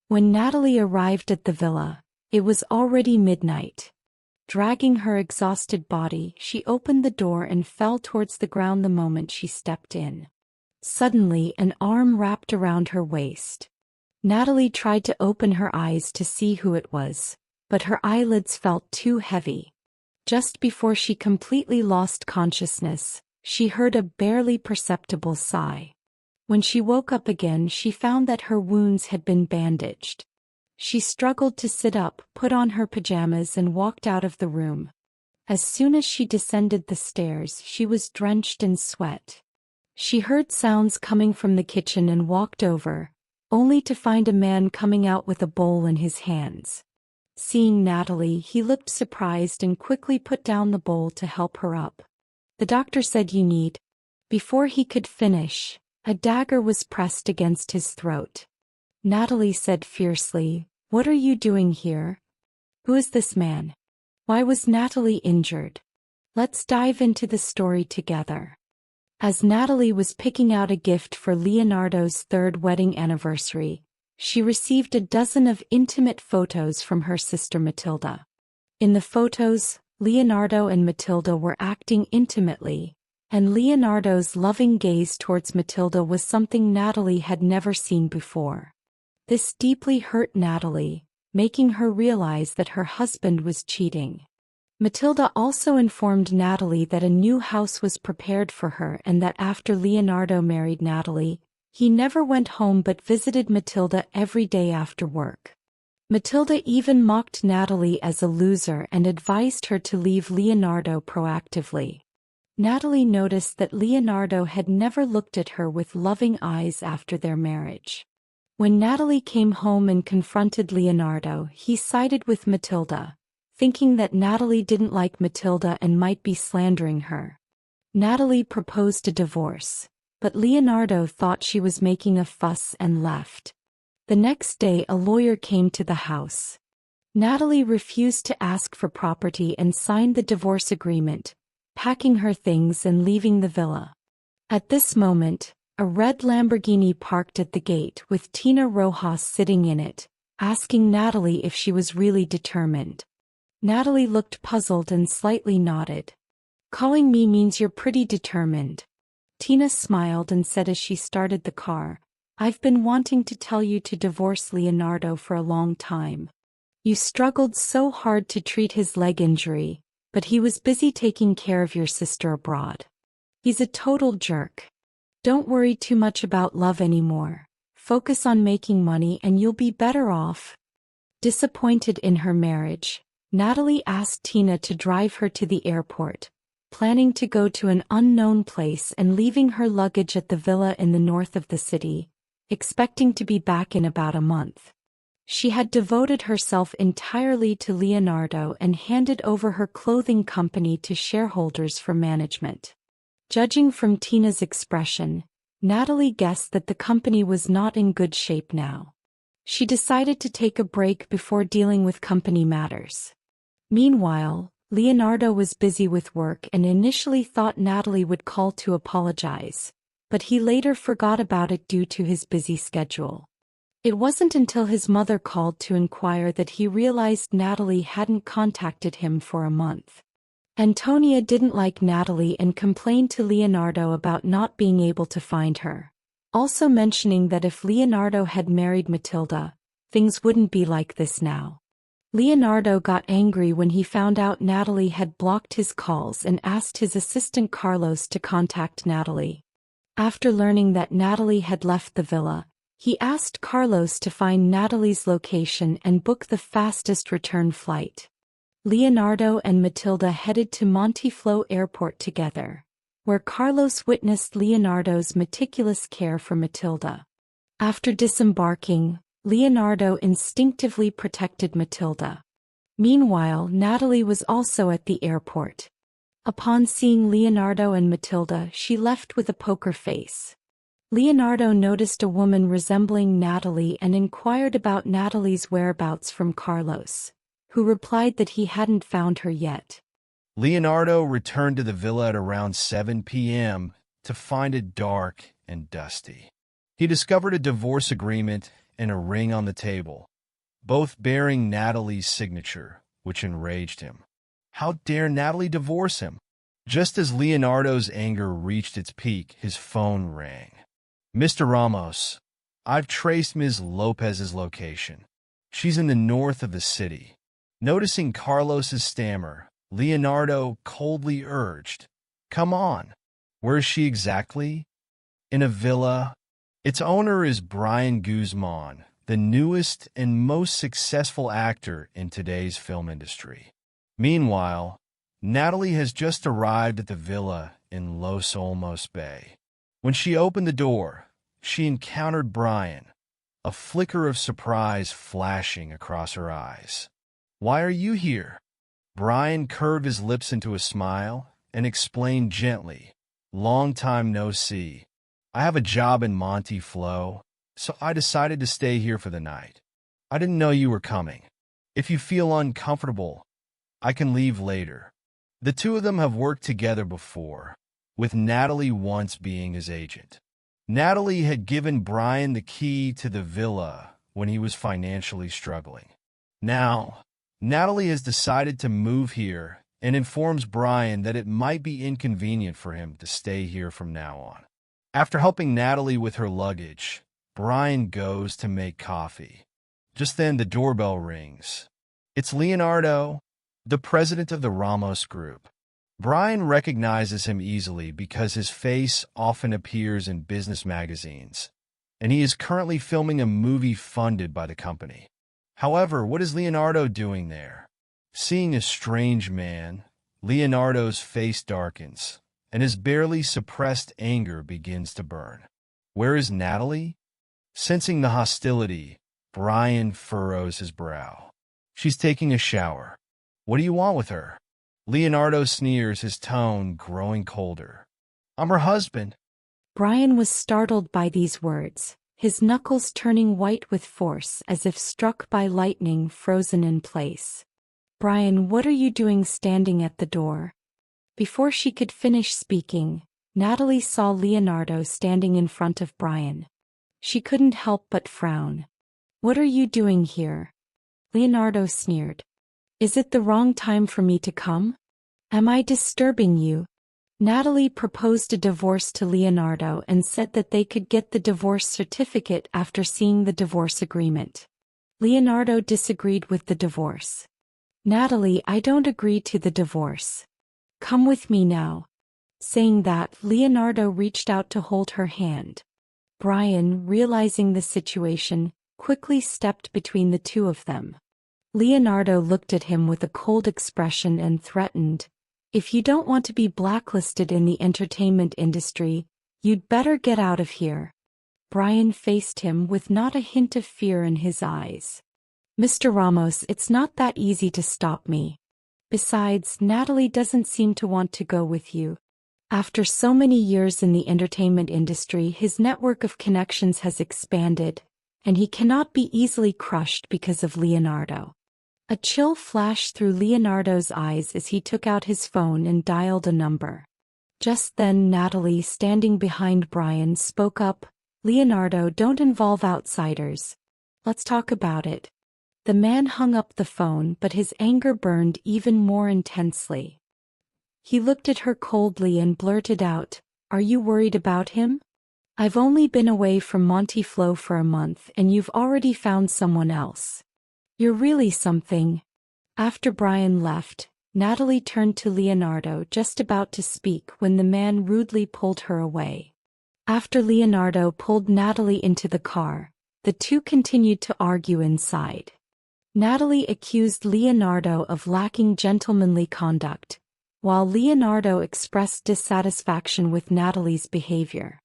When Natalie arrived at the villa, it was already midnight. Dragging her exhausted body, she opened the door and fell towards the ground the moment she stepped in. Suddenly, an arm wrapped around her waist. Natalie tried to open her eyes to see who it was, but her eyelids felt too heavy. Just before she completely lost consciousness, she heard a barely perceptible sigh. When she woke up again, she found that her wounds had been bandaged. She struggled to sit up, put on her pajamas and walked out of the room. As soon as she descended the stairs, she was drenched in sweat. She heard sounds coming from the kitchen and walked over, only to find a man coming out with a bowl in his hands. Seeing Natalie, he looked surprised and quickly put down the bowl to help her up. "The doctor said you need..." Before he could finish, a dagger was pressed against his throat. Natalie said fiercely, "What are you doing here? Who is this man? Why was Natalie injured? Let's dive into the story together." As Natalie was picking out a gift for Leonardo's 3rd wedding anniversary, she received a dozen of intimate photos from her sister Matilda. In the photos, Leonardo and Matilda were acting intimately, and Leonardo's loving gaze towards Matilda was something Natalie had never seen before. This deeply hurt Natalie, making her realize that her husband was cheating. Matilda also informed Natalie that a new house was prepared for her and that after Leonardo married Natalie, he never went home but visited Matilda every day after work. Matilda even mocked Natalie as a loser and advised her to leave Leonardo proactively. Natalie noticed that Leonardo had never looked at her with loving eyes after their marriage. When Natalie came home and confronted Leonardo, he sided with Matilda, thinking that Natalie didn't like Matilda and might be slandering her. Natalie proposed a divorce, but Leonardo thought she was making a fuss and left. The next day a lawyer came to the house. Natalie refused to ask for property and signed the divorce agreement, packing her things and leaving the villa. At this moment, a red Lamborghini parked at the gate with Tina Rojas sitting in it, asking Natalie if she was really determined. Natalie looked puzzled and slightly nodded. "Calling me means you're pretty determined." Tina smiled and said as she started the car, "I've been wanting to tell you to divorce Leonardo for a long time. You struggled so hard to treat his leg injury, but he was busy taking care of your sister abroad. He's a total jerk. Don't worry too much about love anymore. Focus on making money and you'll be better off." Disappointed in her marriage, Natalie asked Tina to drive her to the airport, planning to go to an unknown place and leaving her luggage at the villa in the north of the city, expecting to be back in about a month. She had devoted herself entirely to Leonardo and handed over her clothing company to shareholders for management. Judging from Tina's expression, Natalie guessed that the company was not in good shape now. She decided to take a break before dealing with company matters. Meanwhile, Leonardo was busy with work and initially thought Natalie would call to apologize, but he later forgot about it due to his busy schedule. It wasn't until his mother called to inquire that he realized Natalie hadn't contacted him for a month. Antonia didn't like Natalie and complained to Leonardo about not being able to find her, also mentioning that if Leonardo had married Matilda, things wouldn't be like this now. Leonardo got angry when he found out Natalie had blocked his calls and asked his assistant Carlos to contact Natalie. After learning that Natalie had left the villa, he asked Carlos to find Natalie's location and book the fastest return flight. Leonardo and Matilda headed to Montiflow Airport together, where Carlos witnessed Leonardo's meticulous care for Matilda. After disembarking, Leonardo instinctively protected Matilda. Meanwhile, Natalie was also at the airport. Upon seeing Leonardo and Matilda, she left with a poker face. Leonardo noticed a woman resembling Natalie and inquired about Natalie's whereabouts from Carlos, who replied that he hadn't found her yet. Leonardo returned to the villa at around 7 p.m. to find it dark and dusty. He discovered a divorce agreement and a ring on the table, both bearing Natalie's signature, which enraged him. How dare Natalie divorce him? Just as Leonardo's anger reached its peak, his phone rang. "Mr. Ramos, I've traced Ms. Lopez's location. She's in the north of the city." Noticing Carlos's stammer, Leonardo coldly urged, "Come on. Where is she exactly?" "In a villa. Its owner is Brian Guzman, the newest and most successful actor in today's film industry." Meanwhile, Natalie has just arrived at the villa in Los Olmos Bay. When she opened the door, she encountered Brian, a flicker of surprise flashing across her eyes. "Why are you here?" Brian curved his lips into a smile and explained gently, "Long time no see. I have a job in Monte Flo, so I decided to stay here for the night. I didn't know you were coming. If you feel uncomfortable, I can leave later." The two of them have worked together before, with Natalie once being his agent. Natalie had given Brian the key to the villa when he was financially struggling. Now, Natalie has decided to move here and informs Brian that it might be inconvenient for him to stay here from now on. After helping Natalie with her luggage, Brian goes to make coffee. Just then, the doorbell rings. It's Leonardo, the president of the Ramos Group. Brian recognizes him easily because his face often appears in business magazines, and he is currently filming a movie funded by the company. However, what is Leonardo doing there? Seeing a strange man, Leonardo's face darkens, and his barely suppressed anger begins to burn. Where is Natalie? Sensing the hostility, Brian furrows his brow. She's taking a shower. What do you want with her? Leonardo sneers, his tone growing colder. I'm her husband. Brian was startled by these words, his knuckles turning white with force as if struck by lightning, frozen in place. "Brian, what are you doing standing at the door?" Before she could finish speaking, Natalie saw Leonardo standing in front of Brian. She couldn't help but frown. "What are you doing here?" Leonardo sneered. "Is it the wrong time for me to come? Am I disturbing you?" Natalie proposed a divorce to Leonardo and said that they could get the divorce certificate after seeing the divorce agreement. Leonardo disagreed with the divorce. "Natalie, I don't agree to the divorce. Come with me now." Saying that, Leonardo reached out to hold her hand. Brian, realizing the situation, quickly stepped between the two of them. Leonardo looked at him with a cold expression and threatened, "If you don't want to be blacklisted in the entertainment industry, you'd better get out of here." Brian faced him with not a hint of fear in his eyes. "Mr. Ramos, it's not that easy to stop me. Besides, Natalie doesn't seem to want to go with you. After so many years in the entertainment industry, his network of connections has expanded, and he cannot be easily crushed because of Leonardo." A chill flashed through Leonardo's eyes as he took out his phone and dialed a number. Just then, Natalie, standing behind Brian, spoke up, "Leonardo, don't involve outsiders. Let's talk about it." The man hung up the phone, but his anger burned even more intensely. He looked at her coldly and blurted out, "Are you worried about him? I've only been away from Monte Flo for a month and you've already found someone else. You're really something." After Brian left, Natalie turned to Leonardo, just about to speak when the man rudely pulled her away. After Leonardo pulled Natalie into the car, the two continued to argue inside. Natalie accused Leonardo of lacking gentlemanly conduct, while Leonardo expressed dissatisfaction with Natalie's behavior.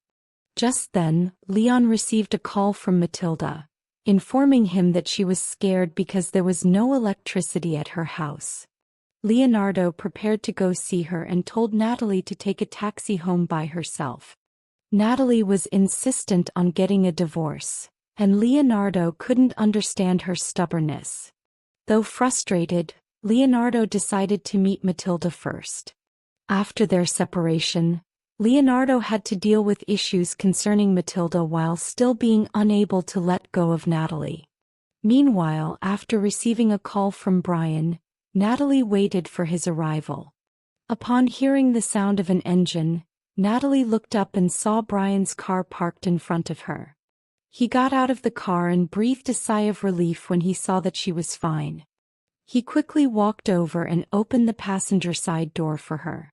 Just then, Leon received a call from Matilda, informing him that she was scared because there was no electricity at her house. Leonardo prepared to go see her and told Natalie to take a taxi home by herself. Natalie was insistent on getting a divorce, and Leonardo couldn't understand her stubbornness. Though frustrated, Leonardo decided to meet Matilda first. After their separation, Leonardo had to deal with issues concerning Matilda while still being unable to let go of Natalie. Meanwhile, after receiving a call from Brian, Natalie waited for his arrival. Upon hearing the sound of an engine, Natalie looked up and saw Brian's car parked in front of her. He got out of the car and breathed a sigh of relief when he saw that she was fine. He quickly walked over and opened the passenger side door for her.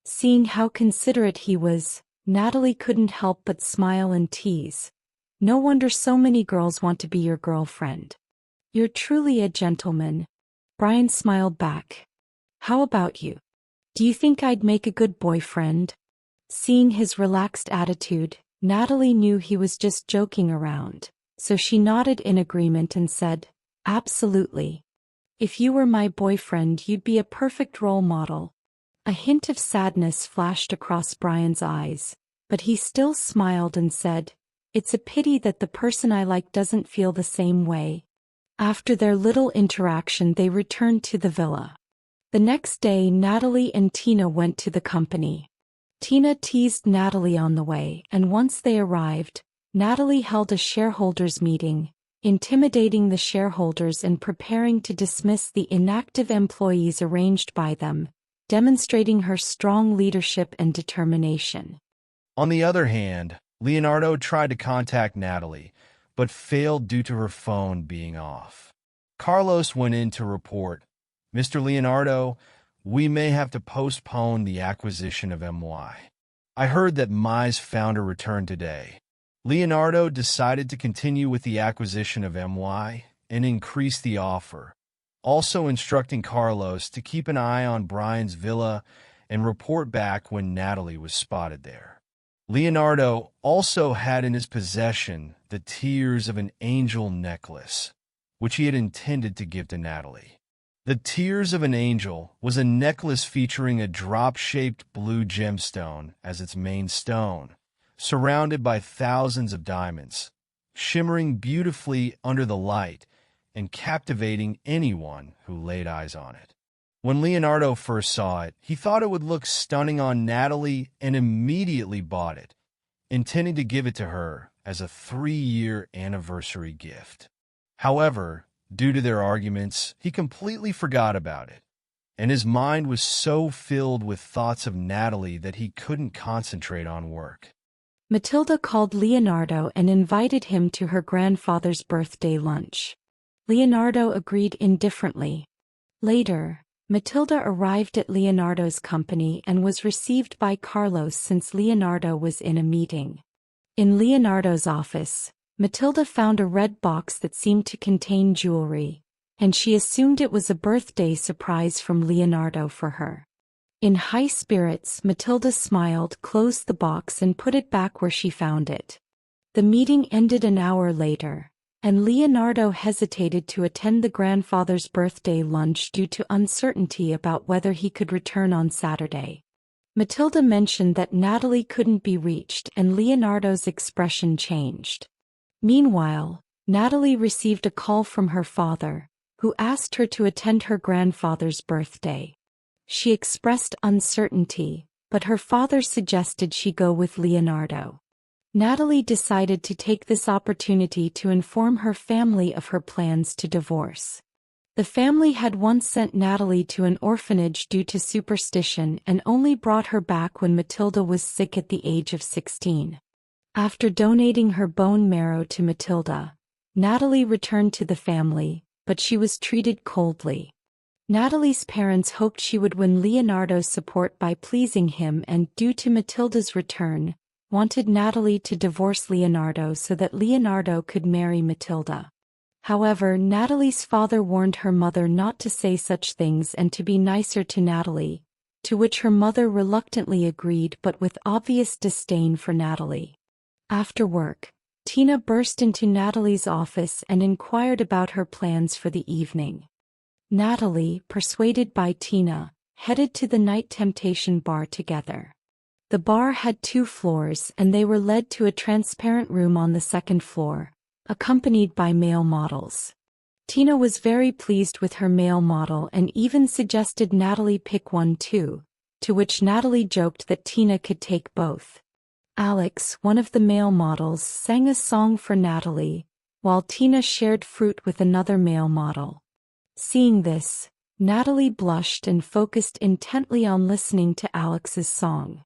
Seeing how considerate he was, Natalie couldn't help but smile and tease. "No wonder so many girls want to be your girlfriend. You're truly a gentleman." Brian smiled back. "How about you? Do you think I'd make a good boyfriend?" Seeing his relaxed attitude, Natalie knew he was just joking around, so she nodded in agreement and said, "Absolutely. If you were my boyfriend, you'd be a perfect role model." A hint of sadness flashed across Brian's eyes, but he still smiled and said, "It's a pity that the person I like doesn't feel the same way." After their little interaction, they returned to the villa. The next day, Natalie and Tina went to the company. Tina teased Natalie on the way, and once they arrived, Natalie held a shareholders' meeting, intimidating the shareholders and preparing to dismiss the inactive employees arranged by them, demonstrating her strong leadership and determination. On the other hand, Leonardo tried to contact Natalie, but failed due to her phone being off. Carlos went in to report, "Mr. Leonardo, we may have to postpone the acquisition of MY. I heard that MY's founder returned today." Leonardo decided to continue with the acquisition of MY and increase the offer, also instructing Carlos to keep an eye on Brian's villa and report back when Natalie was spotted there. Leonardo also had in his possession the tears of an angel necklace, which he had intended to give to Natalie. The Tears of an Angel was a necklace featuring a drop-shaped blue gemstone as its main stone, surrounded by thousands of diamonds, shimmering beautifully under the light and captivating anyone who laid eyes on it. When Leonardo first saw it, he thought it would look stunning on Natalie and immediately bought it, intending to give it to her as a 3-year anniversary gift. However, due to their arguments, he completely forgot about it, and his mind was so filled with thoughts of Natalie that he couldn't concentrate on work. Matilda called Leonardo and invited him to her grandfather's birthday lunch. Leonardo agreed indifferently. Later, Matilda arrived at Leonardo's company and was received by Carlos since Leonardo was in a meeting. In Leonardo's office, Matilda found a red box that seemed to contain jewelry, and she assumed it was a birthday surprise from Leonardo for her. In high spirits, Matilda smiled, closed the box and put it back where she found it. The meeting ended an hour later, and Leonardo hesitated to attend the grandfather's birthday lunch due to uncertainty about whether he could return on Saturday. Matilda mentioned that Natalie couldn't be reached, and Leonardo's expression changed. Meanwhile, Natalie received a call from her father, who asked her to attend her grandfather's birthday. She expressed uncertainty, but her father suggested she go with Leonardo. Natalie decided to take this opportunity to inform her family of her plans to divorce. The family had once sent Natalie to an orphanage due to superstition and only brought her back when Matilda was sick at the age of 16. After donating her bone marrow to Matilda, Natalie returned to the family, but she was treated coldly. Natalie's parents hoped she would win Leonardo's support by pleasing him and, due to Matilda's return, wanted Natalie to divorce Leonardo so that Leonardo could marry Matilda. However, Natalie's father warned her mother not to say such things and to be nicer to Natalie, to which her mother reluctantly agreed but with obvious disdain for Natalie. After work, Tina burst into Natalie's office and inquired about her plans for the evening. Natalie, persuaded by Tina, headed to the Night Temptation bar together. The bar had 2 floors and they were led to a transparent room on the 2nd floor, accompanied by male models. Tina was very pleased with her male model and even suggested Natalie pick one too, to which Natalie joked that Tina could take both. Alex, one of the male models, sang a song for Natalie, while Tina shared fruit with another male model. Seeing this, Natalie blushed and focused intently on listening to Alex's song.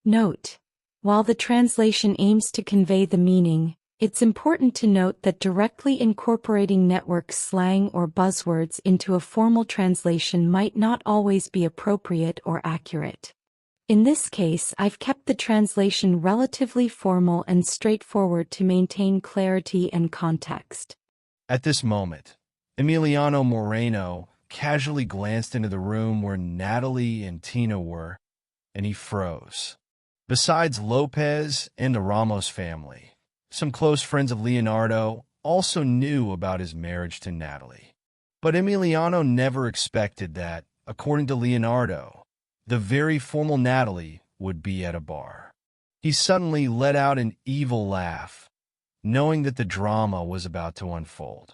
Note: while the translation aims to convey the meaning, it's important to note that directly incorporating network slang or buzzwords into a formal translation might not always be appropriate or accurate. In this case, I've kept the translation relatively formal and straightforward to maintain clarity and context. At this moment, Emiliano Moreno casually glanced into the room where Natalie and Tina were, and he froze. Besides Lopez and the Ramos family, some close friends of Leonardo also knew about his marriage to Natalie. But Emiliano never expected that, according to Leonardo, the very formal Natalie would be at a bar. He suddenly let out an evil laugh, knowing that the drama was about to unfold.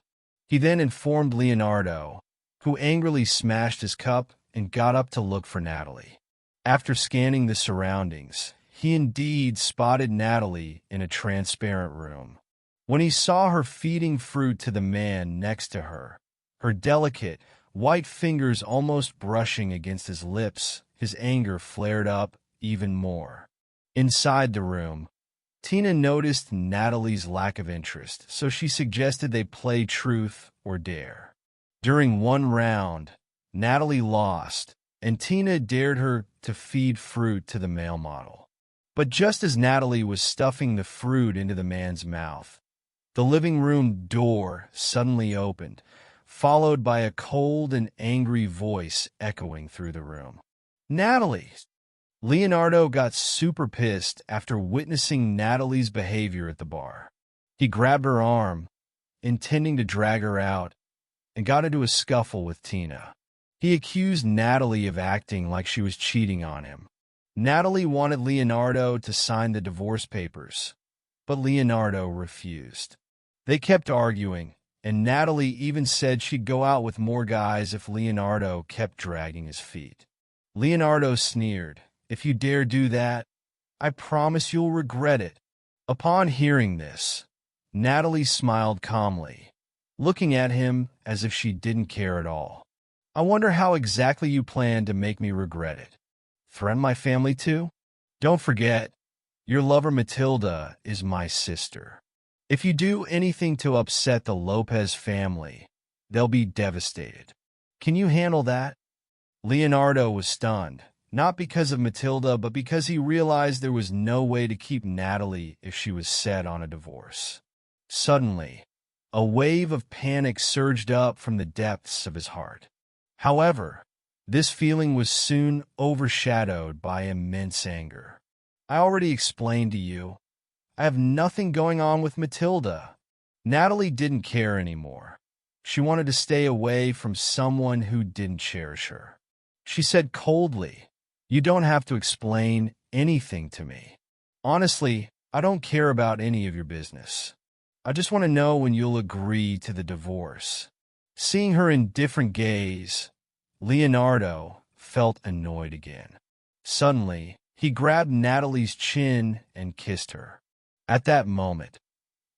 He then informed Leonardo, who angrily smashed his cup and got up to look for Natalie. After scanning the surroundings, he indeed spotted Natalie in a transparent room. When he saw her feeding fruit to the man next to her, her delicate, white fingers almost brushing against his lips, his anger flared up even more. Inside the room, Tina noticed Natalie's lack of interest, so she suggested they play truth or dare. During one round, Natalie lost, and Tina dared her to feed fruit to the male model. But just as Natalie was stuffing the fruit into the man's mouth, the living room door suddenly opened, followed by a cold and angry voice echoing through the room. Natalie! Leonardo got super pissed after witnessing Natalie's behavior at the bar. He grabbed her arm, intending to drag her out, and got into a scuffle with Tina. He accused Natalie of acting like she was cheating on him. Natalie wanted Leonardo to sign the divorce papers, but Leonardo refused. They kept arguing, and Natalie even said she'd go out with more guys if Leonardo kept dragging his feet. Leonardo sneered, "If you dare do that, I promise you'll regret it." Upon hearing this, Natalie smiled calmly, looking at him as if she didn't care at all. "I wonder how exactly you plan to make me regret it. Threaten my family too? Don't forget, your lover Matilda is my sister. If you do anything to upset the Lopez family, they'll be devastated. Can you handle that?" Leonardo was stunned, not because of Matilda, but because he realized there was no way to keep Natalie if she was set on a divorce. Suddenly, a wave of panic surged up from the depths of his heart. However, this feeling was soon overshadowed by immense anger. "I already explained to you. I have nothing going on with Matilda." Natalie didn't care anymore. She wanted to stay away from someone who didn't cherish her. She said coldly, "You don't have to explain anything to me. Honestly, I don't care about any of your business. I just want to know when you'll agree to the divorce." Seeing her indifferent gaze, Leonardo felt annoyed again. Suddenly, he grabbed Natalie's chin and kissed her. At that moment,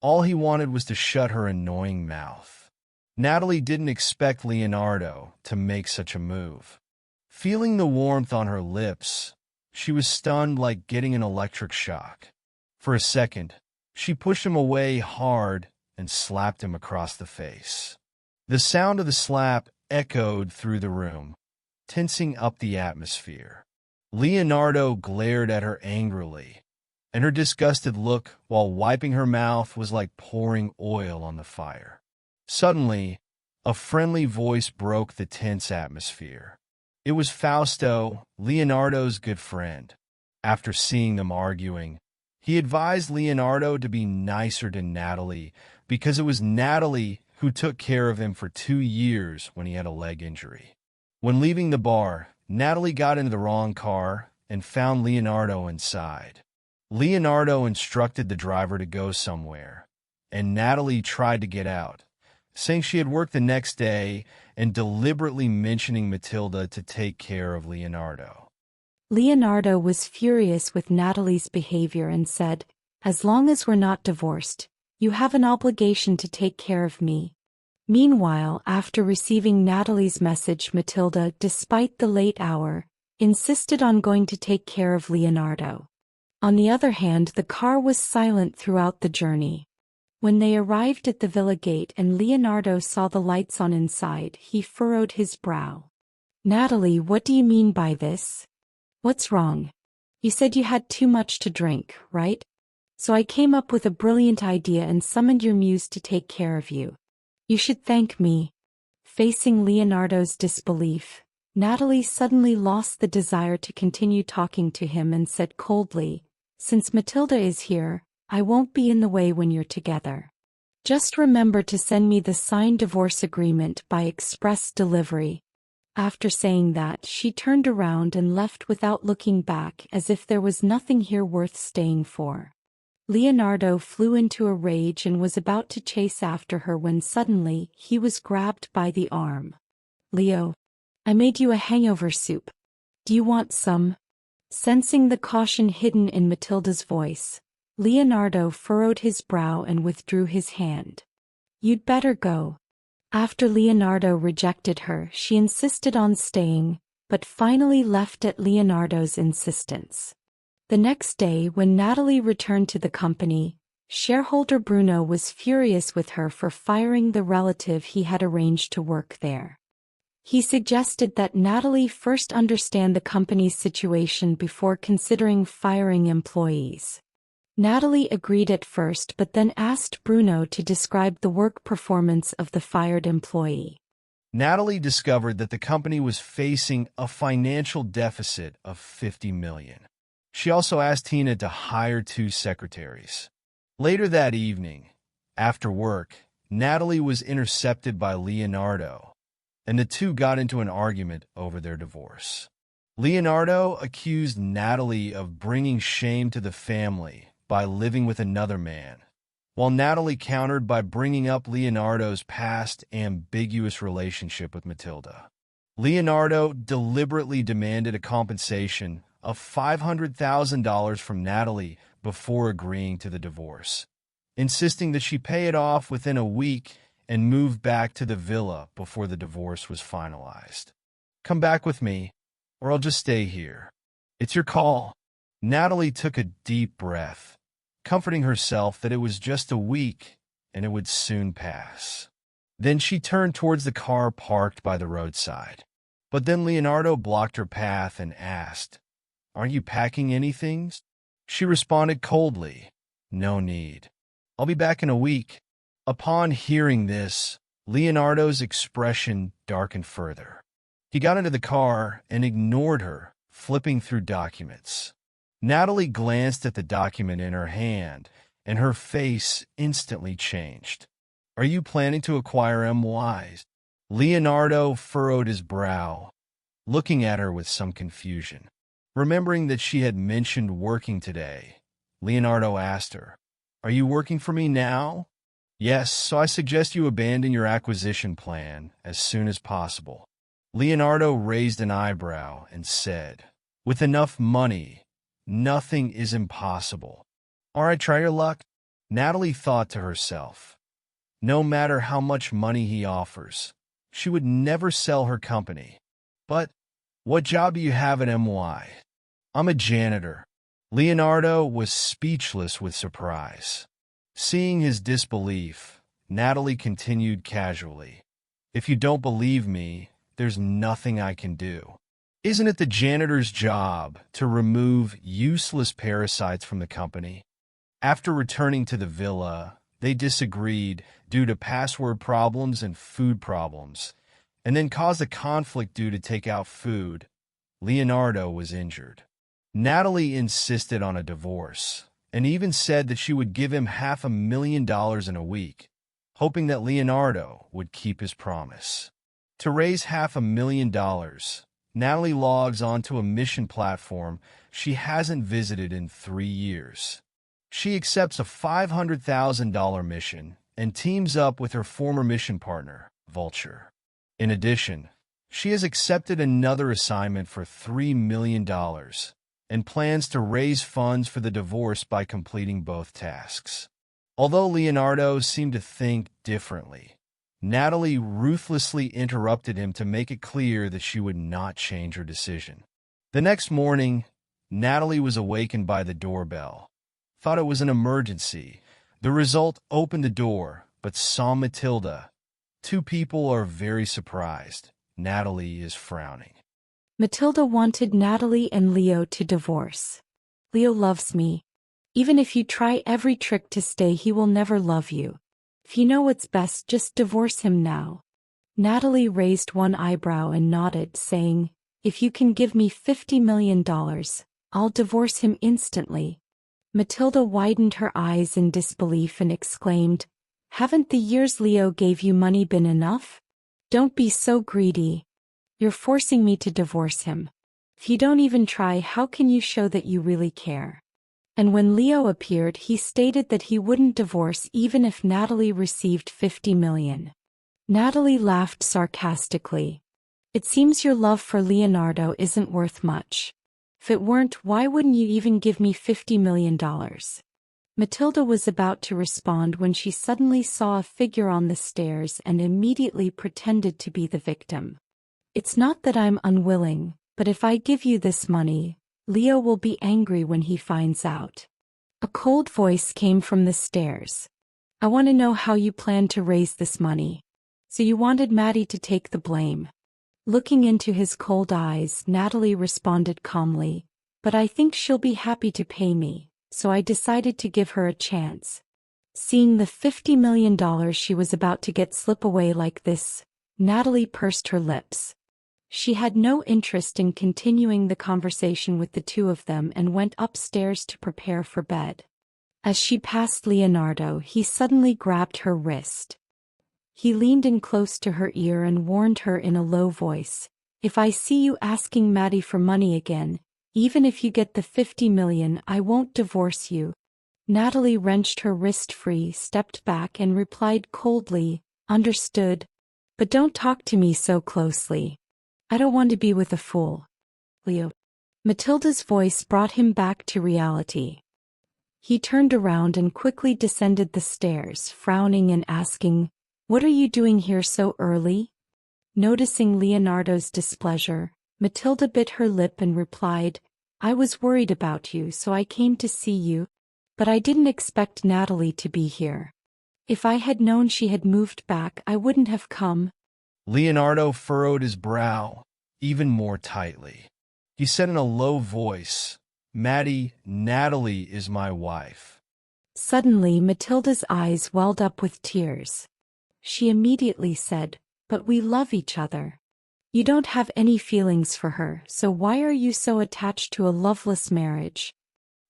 all he wanted was to shut her annoying mouth. Natalie didn't expect Leonardo to make such a move. Feeling the warmth on her lips, she was stunned like getting an electric shock. For a second, she pushed him away hard and slapped him across the face. The sound of the slap echoed through the room, tensing up the atmosphere. Leonardo glared at her angrily, and her disgusted look while wiping her mouth was like pouring oil on the fire. Suddenly, a friendly voice broke the tense atmosphere. It was Fausto, Leonardo's good friend. After seeing them arguing, he advised Leonardo to be nicer to Natalie because it was Natalie who took care of him for 2 years when he had a leg injury. When leaving the bar, Natalie got into the wrong car and found Leonardo inside. Leonardo instructed the driver to go somewhere, and Natalie tried to get out, saying she had work the next day and deliberately mentioning Matilda to take care of Leonardo. Leonardo was furious with Natalie's behavior and said, "As long as we're not divorced, you have an obligation to take care of me." Meanwhile, after receiving Natalie's message, Matilda, despite the late hour, insisted on going to take care of Leonardo. On the other hand, the car was silent throughout the journey. When they arrived at the villa gate and Leonardo saw the lights on inside, he furrowed his brow. "Natalie, what do you mean by this? What's wrong? You said you had too much to drink, right? So I came up with a brilliant idea and summoned your muse to take care of you. You should thank me." Facing Leonardo's disbelief, Natalie suddenly lost the desire to continue talking to him and said coldly, "Since Matilda is here, I won't be in the way when you're together. Just remember to send me the signed divorce agreement by express delivery." After saying that, she turned around and left without looking back, as if there was nothing here worth staying for. Leonardo flew into a rage and was about to chase after her when suddenly he was grabbed by the arm. "Leo, I made you a hangover soup. Do you want some?" Sensing the caution hidden in Matilda's voice, Leonardo furrowed his brow and withdrew his hand. "You'd better go." After Leonardo rejected her, she insisted on staying, but finally left at Leonardo's insistence. The next day, when Natalie returned to the company, shareholder Bruno was furious with her for firing the relative he had arranged to work there. He suggested that Natalie first understand the company's situation before considering firing employees. Natalie agreed at first but then asked Bruno to describe the work performance of the fired employee. Natalie discovered that the company was facing a financial deficit of $50 million. She also asked Tina to hire 2 secretaries. Later that evening, after work, Natalie was intercepted by Leonardo, and the two got into an argument over their divorce. Leonardo accused Natalie of bringing shame to the family by living with another man, while Natalie countered by bringing up Leonardo's past ambiguous relationship with Matilda. Leonardo deliberately demanded a compensation of $500,000 from Natalie before agreeing to the divorce, insisting that she pay it off within a week and move back to the villa before the divorce was finalized. "Come back with me, or I'll just stay here. It's your call." Natalie took a deep breath, comforting herself that it was just a week and it would soon pass. Then she turned towards the car parked by the roadside. But then Leonardo blocked her path and asked, "Aren't you packing anything?" She responded coldly, "No need. I'll be back in a week." Upon hearing this, Leonardo's expression darkened further. He got into the car and ignored her, flipping through documents. Natalie glanced at the document in her hand, and her face instantly changed. "Are you planning to acquire MYs?" Leonardo furrowed his brow, looking at her with some confusion. Remembering that she had mentioned working today, Leonardo asked her, "Are you working for me now?" "Yes, so I suggest you abandon your acquisition plan as soon as possible." Leonardo raised an eyebrow and said, "With enough money, nothing is impossible. All right, try your luck." Natalie thought to herself, no matter how much money he offers, she would never sell her company. "But what job do you have at MY?" "I'm a janitor." Leonardo was speechless with surprise. Seeing his disbelief, Natalie continued casually, "If you don't believe me, there's nothing I can do. Isn't it the janitor's job to remove useless parasites from the company?" After returning to the villa, they disagreed due to password problems and food problems, and then caused a conflict due to takeout food. Leonardo was injured. Natalie insisted on a divorce, and even said that she would give him $500,000 in a week, hoping that Leonardo would keep his promise. To raise $500,000, Natalie logs onto a mission platform she hasn't visited in 3 years. She accepts a $500,000 mission and teams up with her former mission partner, Vulture. In addition, She has accepted another assignment for $3 million and plans to raise funds for the divorce by completing both tasks. Although Leonardo seemed to think differently, Natalie ruthlessly interrupted him to make it clear that she would not change her decision. The next morning, Natalie was awakened by the doorbell. Thought it was an emergency. The result opened the door, but saw Matilda. Two people are very surprised. Natalie is frowning. Matilda wanted Natalie and Leo to divorce. Leo loves me. Even if you try every trick to stay, he will never love you. If you know what's best, just divorce him now. Natalie raised one eyebrow and nodded, saying, "If you can give me $50 million, I'll divorce him instantly." Matilda widened her eyes in disbelief and exclaimed, "Haven't the years Leo gave you money been enough? Don't be so greedy. You're forcing me to divorce him. If you don't even try, how can you show that you really care?" And when Leo appeared, he stated that he wouldn't divorce even if Natalie received $50 million. Natalie laughed sarcastically. "It seems your love for Leonardo isn't worth much. If it weren't, why wouldn't you even give me $50 million? Matilda was about to respond when she suddenly saw a figure on the stairs and immediately pretended to be the victim. "It's not that I'm unwilling, but if I give you this money, Leo will be angry when he finds out." A cold voice came from the stairs. "I want to know how you plan to raise this money. So you wanted Maddie to take the blame." Looking into his cold eyes, Natalie responded calmly, "But I think she'll be happy to pay me, so I decided to give her a chance." Seeing the $50 million she was about to get slip away like this, Natalie pursed her lips. She had no interest in continuing the conversation with the two of them and went upstairs to prepare for bed. As she passed Leonardo, he suddenly grabbed her wrist. He leaned in close to her ear and warned her in a low voice, "If I see you asking Maddie for money again, even if you get the $50 million, I won't divorce you." Natalie wrenched her wrist free, stepped back and replied coldly, "Understood. But don't talk to me so closely. I don't want to be with a fool." "Leo." Matilda's voice brought him back to reality. He turned around and quickly descended the stairs, frowning and asking, "What are you doing here so early?" Noticing Leonardo's displeasure, Matilda bit her lip and replied, "I was worried about you, so I came to see you, but I didn't expect Natalie to be here. If I had known she had moved back, I wouldn't have come." Leonardo furrowed his brow even more tightly. He said in a low voice, "Maddie, Natalie is my wife." Suddenly, Matilda's eyes welled up with tears. She immediately said, "But we love each other. You don't have any feelings for her, so why are you so attached to a loveless marriage?"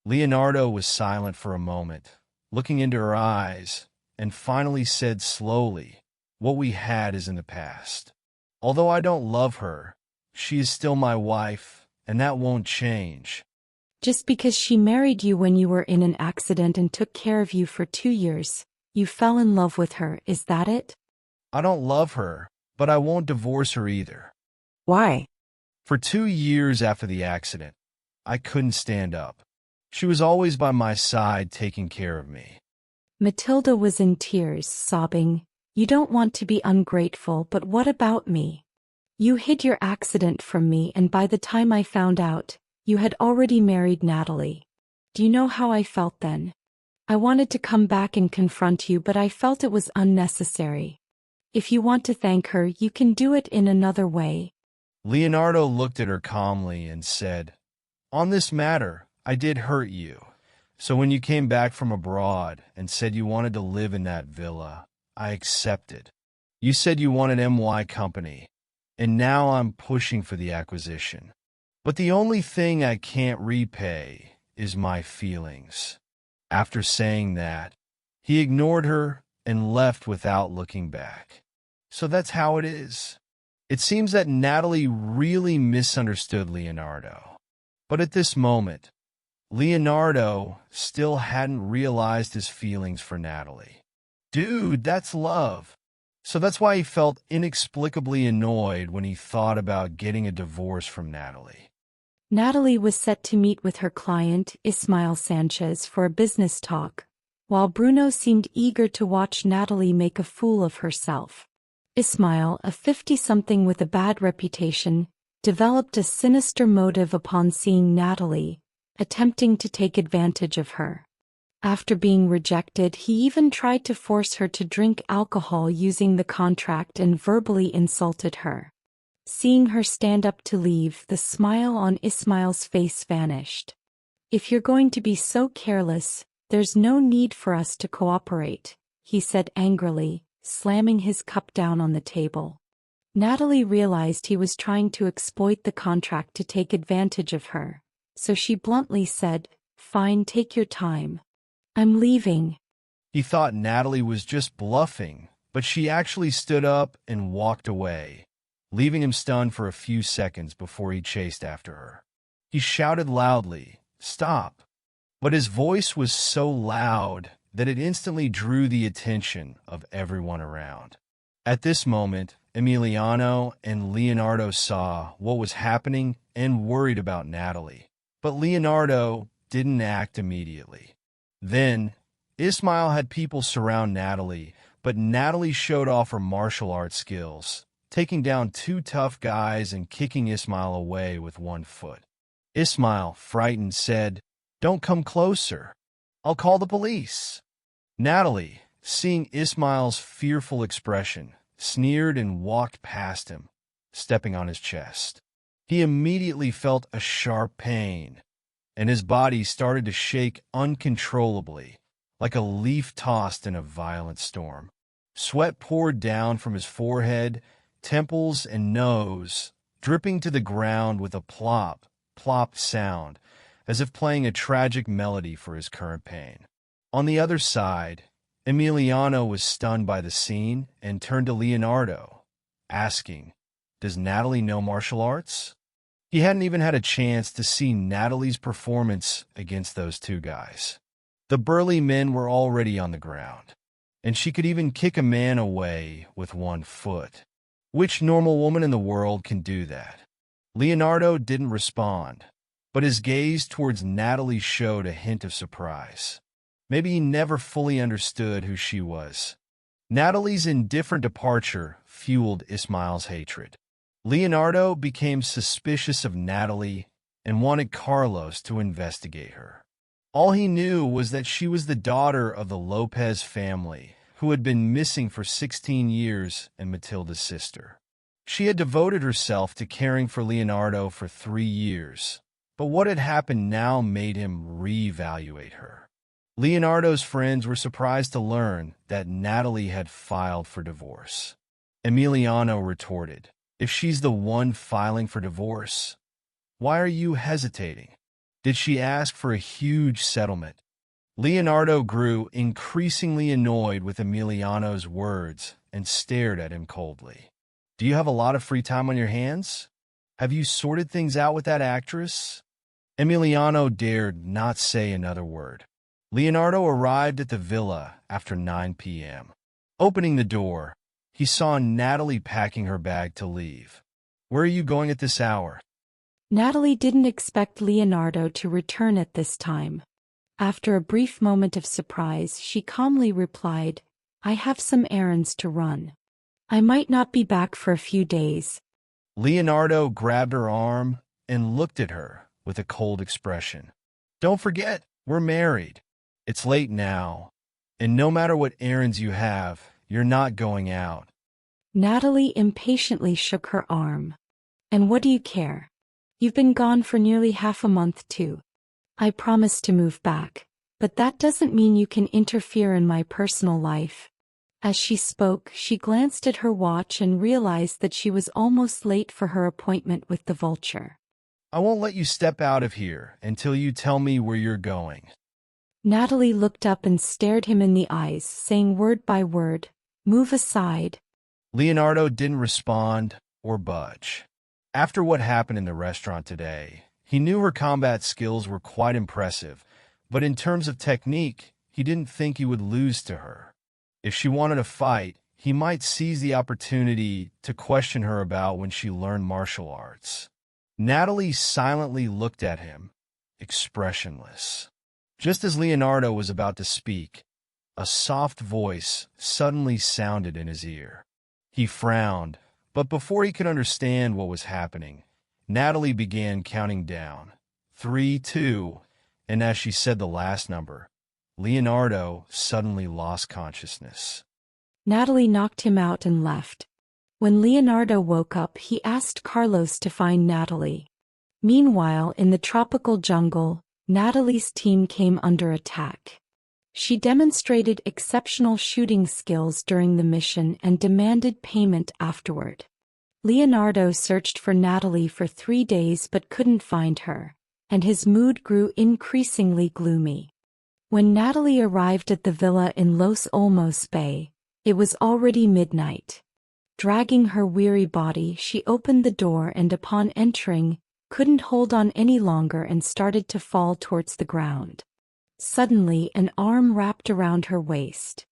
Leonardo was silent for a moment, looking into her eyes, and finally said slowly, "What we had is in the past. Although I don't love her, she is still my wife, and that won't change." Just because she married you when you were in an accident and took care of you for 2 years, you fell in love with her, is that it? I don't love her, but I won't divorce her either. Why? For 2 years after the accident, I couldn't stand up. She was always by my side taking care of me. Matilda was in tears, sobbing, "You don't want to be ungrateful, but what about me? You hid your accident from me, and by the time I found out, you had already married Natalie. Do you know how I felt then? I wanted to come back and confront you, but I felt it was unnecessary. If you want to thank her, you can do it in another way." Leonardo looked at her calmly and said, "On this matter, I did hurt you. So when you came back from abroad and said you wanted to live in that villa, I accepted. You said you wanted MY company, and now I'm pushing for the acquisition. But the only thing I can't repay is my feelings." After saying that, he ignored her and left without looking back. So that's how it is. It seems that Natalie really misunderstood Leonardo. But at this moment, Leonardo still hadn't realized his feelings for Natalie. Dude, that's love. So that's why he felt inexplicably annoyed when he thought about getting a divorce from Natalie. Natalie was set to meet with her client, Ismael Sanchez, for a business talk, while Bruno seemed eager to watch Natalie make a fool of herself. Ismael, a 50-something with a bad reputation, developed a sinister motive upon seeing Natalie, attempting to take advantage of her. After being rejected, he even tried to force her to drink alcohol using the contract and verbally insulted her. Seeing her stand up to leave, the smile on Ismael's face vanished. "If you're going to be so careless, there's no need for us to cooperate," he said angrily, slamming his cup down on the table. Natalie realized he was trying to exploit the contract to take advantage of her, so she bluntly said, "Fine, take your time. I'm leaving." He thought Natalie was just bluffing, but she actually stood up and walked away, leaving him stunned for a few seconds before he chased after her. He shouted loudly, "Stop!" But his voice was so loud that it instantly drew the attention of everyone around. At this moment, Emiliano and Leonardo saw what was happening and worried about Natalie. But Leonardo didn't act immediately. Then, Ismael had people surround Natalie, but Natalie showed off her martial arts skills, taking down two tough guys and kicking Ismael away with one foot. Ismael, frightened, said, "Don't come closer. I'll call the police." Natalie, seeing Ismael's fearful expression, sneered and walked past him, stepping on his chest. He immediately felt a sharp pain, and his body started to shake uncontrollably, like a leaf tossed in a violent storm. Sweat poured down from his forehead, temples, and nose, dripping to the ground with a plop, plop sound, as if playing a tragic melody for his current pain. On the other side, Emiliano was stunned by the scene and turned to Leonardo, asking, "Does Natalie know martial arts?" He hadn't even had a chance to see Natalie's performance against those two guys. The burly men were already on the ground, and she could even kick a man away with one foot. Which normal woman in the world can do that? Leonardo didn't respond, but his gaze towards Natalie showed a hint of surprise. Maybe he never fully understood who she was. Natalie's indifferent departure fueled Ismael's hatred. Leonardo became suspicious of Natalie and wanted Carlos to investigate her. All he knew was that she was the daughter of the Lopez family, who had been missing for 16 years and Matilda's sister. She had devoted herself to caring for Leonardo for 3 years, but what had happened now made him reevaluate her. Leonardo's friends were surprised to learn that Natalie had filed for divorce. Emiliano retorted, "If she's the one filing for divorce, why are you hesitating? Did she ask for a huge settlement?" Leonardo grew increasingly annoyed with Emiliano's words and stared at him coldly. "Do you have a lot of free time on your hands? Have you sorted things out with that actress?" Emiliano dared not say another word. Leonardo arrived at the villa after 9 p.m. Opening the door, he saw Natalie packing her bag to leave. "Where are you going at this hour?" Natalie didn't expect Leonardo to return at this time. After a brief moment of surprise, she calmly replied, "I have some errands to run. I might not be back for a few days." Leonardo grabbed her arm and looked at her with a cold expression. "Don't forget, we're married. It's late now, and no matter what errands you have, you're not going out." Natalie impatiently shook her arm. "And what do you care? You've been gone for nearly half a month too. I promised to move back, but that doesn't mean you can interfere in my personal life." As she spoke, she glanced at her watch and realized that she was almost late for her appointment with the vulture. "I won't let you step out of here until you tell me where you're going." Natalie looked up and stared him in the eyes, saying word by word, "Move aside." Leonardo didn't respond or budge. After what happened in the restaurant today, he knew her combat skills were quite impressive, but in terms of technique, he didn't think he would lose to her. If she wanted a fight, he might seize the opportunity to question her about when she learned martial arts. Natalie silently looked at him, expressionless. Just as Leonardo was about to speak, a soft voice suddenly sounded in his ear. He frowned, but before he could understand what was happening, Natalie began counting down. 3, 2, and as she said the last number, Leonardo suddenly lost consciousness. Natalie knocked him out and left. When Leonardo woke up, he asked Carlos to find Natalie. Meanwhile, in the tropical jungle, Natalie's team came under attack. She demonstrated exceptional shooting skills during the mission and demanded payment afterward. Leonardo searched for Natalie for 3 days but couldn't find her, and his mood grew increasingly gloomy. When Natalie arrived at the villa in Los Olmos Bay, it was already midnight. Dragging her weary body, she opened the door and upon entering, couldn't hold on any longer and started to fall towards the ground. Suddenly, an arm wrapped around her waist.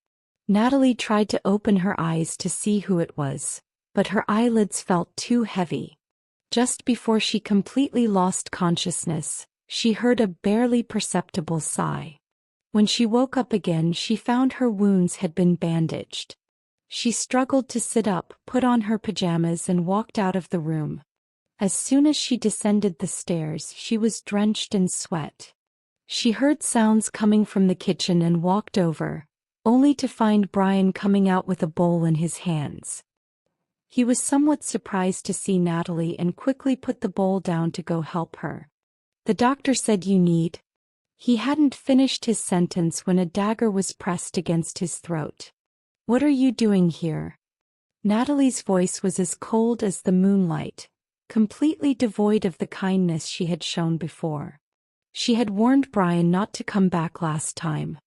Natalie tried to open her eyes to see who it was, but her eyelids felt too heavy. Just before she completely lost consciousness, she heard a barely perceptible sigh. When she woke up again, she found her wounds had been bandaged. She struggled to sit up, put on her pajamas and walked out of the room. As soon as she descended the stairs, she was drenched in sweat. She heard sounds coming from the kitchen and walked over, only to find Brian coming out with a bowl in his hands. He was somewhat surprised to see Natalie and quickly put the bowl down to go help her. "The doctor said you need..." He hadn't finished his sentence when a dagger was pressed against his throat. "What are you doing here?" Natalie's voice was as cold as the moonlight, completely devoid of the kindness she had shown before. She had warned Brian not to come back last time.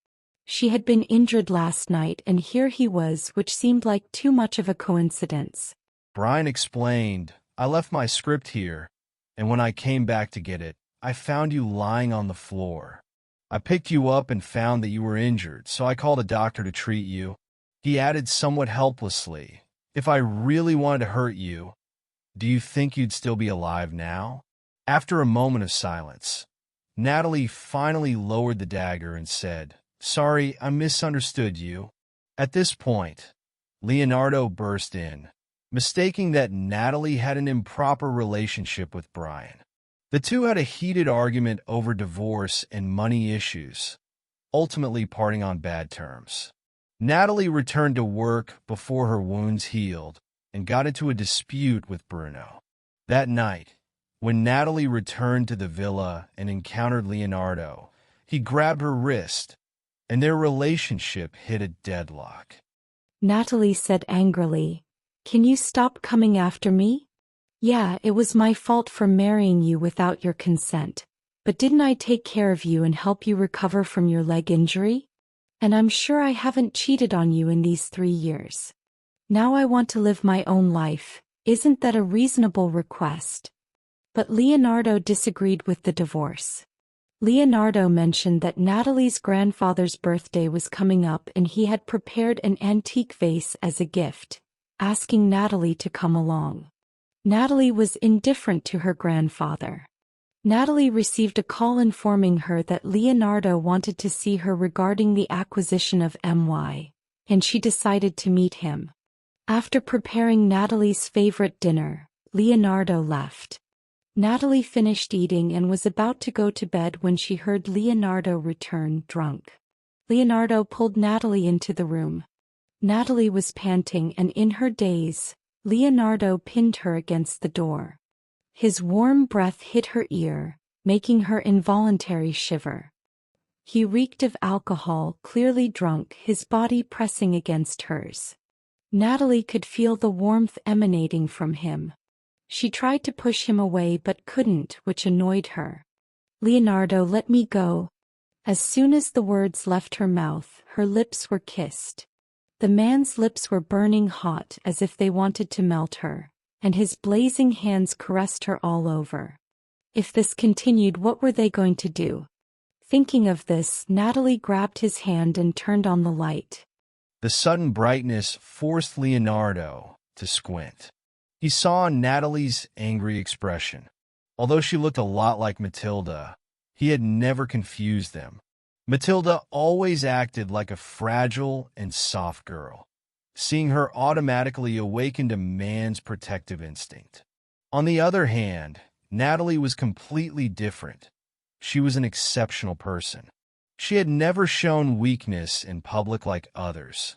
She had been injured last night and here he was, which seemed like too much of a coincidence. Brian explained, "I left my script here, and when I came back to get it, I found you lying on the floor. I picked you up and found that you were injured, so I called a doctor to treat you." He added somewhat helplessly, "If I really wanted to hurt you, do you think you'd still be alive now?" After a moment of silence, Natalie finally lowered the dagger and said, "Sorry, I misunderstood you." At this point, Leonardo burst in, mistaking that Natalie had an improper relationship with Brian. The two had a heated argument over divorce and money issues, ultimately parting on bad terms. Natalie returned to work before her wounds healed and got into a dispute with Bruno. That night, when Natalie returned to the villa and encountered Leonardo, he grabbed her wrist, and their relationship hit a deadlock. Natalie said angrily, "Can you stop coming after me? Yeah, it was my fault for marrying you without your consent, but didn't I take care of you and help you recover from your leg injury? And I'm sure I haven't cheated on you in these 3 years. Now I want to live my own life. Isn't that a reasonable request?" But Leonardo disagreed with the divorce. Leonardo mentioned that Natalie's grandfather's birthday was coming up and he had prepared an antique vase as a gift, asking Natalie to come along. Natalie was indifferent to her grandfather. Natalie received a call informing her that Leonardo wanted to see her regarding the acquisition of MY, and she decided to meet him. After preparing Natalie's favorite dinner, Leonardo left. Natalie finished eating and was about to go to bed when she heard Leonardo return drunk. Leonardo pulled Natalie into the room. Natalie was panting and in her daze, Leonardo pinned her against the door. His warm breath hit her ear, making her involuntarily shiver. He reeked of alcohol, clearly drunk, his body pressing against hers. Natalie could feel the warmth emanating from him. She tried to push him away but couldn't, which annoyed her. "Leonardo, let me go." As soon as the words left her mouth, her lips were kissed. The man's lips were burning hot as if they wanted to melt her, and his blazing hands caressed her all over. If this continued, what were they going to do? Thinking of this, Natalie grabbed his hand and turned on the light. The sudden brightness forced Leonardo to squint. He saw Natalie's angry expression. Although she looked a lot like Matilda, he had never confused them. Matilda always acted like a fragile and soft girl. Seeing her automatically awakened a man's protective instinct. On the other hand, Natalie was completely different. She was an exceptional person. She had never shown weakness in public like others,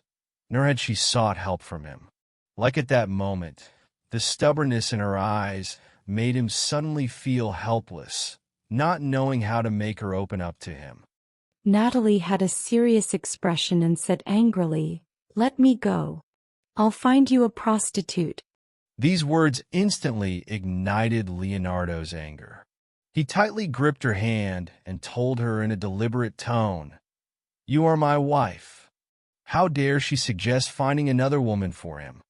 nor had she sought help from him. Like at that moment, the stubbornness in her eyes made him suddenly feel helpless, not knowing how to make her open up to him. Natalie had a serious expression and said angrily, "Let me go. I'll find you a prostitute." These words instantly ignited Leonardo's anger. He tightly gripped her hand and told her in a deliberate tone, "You are my wife. How dare she suggest finding another woman for him?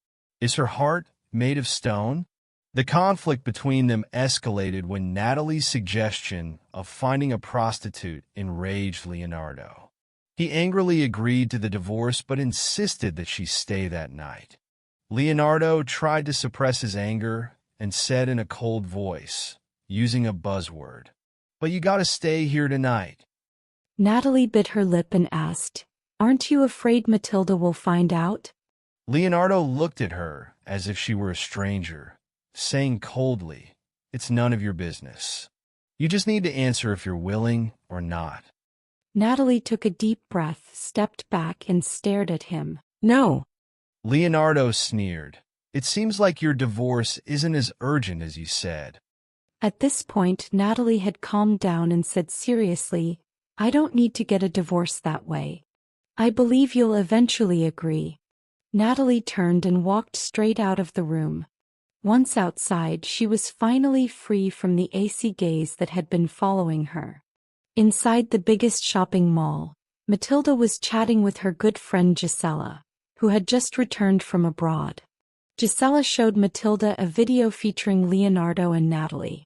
Is her heart made of stone?" The conflict between them escalated when Natalie's suggestion of finding a prostitute enraged Leonardo. He angrily agreed to the divorce but insisted that she stay that night. Leonardo tried to suppress his anger and said in a cold voice, using a buzzword, "But you gotta stay here tonight." Natalie bit her lip and asked, "Aren't you afraid Matilda will find out?" Leonardo looked at her as if she were a stranger, saying coldly, "It's none of your business. You just need to answer if you're willing or not." Natalie took a deep breath, stepped back, and stared at him. "No." Leonardo sneered. "It seems like your divorce isn't as urgent as you said." At this point, Natalie had calmed down and said seriously, "I don't need to get a divorce that way. I believe you'll eventually agree." Natalie turned and walked straight out of the room. Once outside, she was finally free from the icy gaze that had been following her. Inside the biggest shopping mall, Matilda was chatting with her good friend Gisela, who had just returned from abroad. Gisela showed Matilda a video featuring Leonardo and Natalie.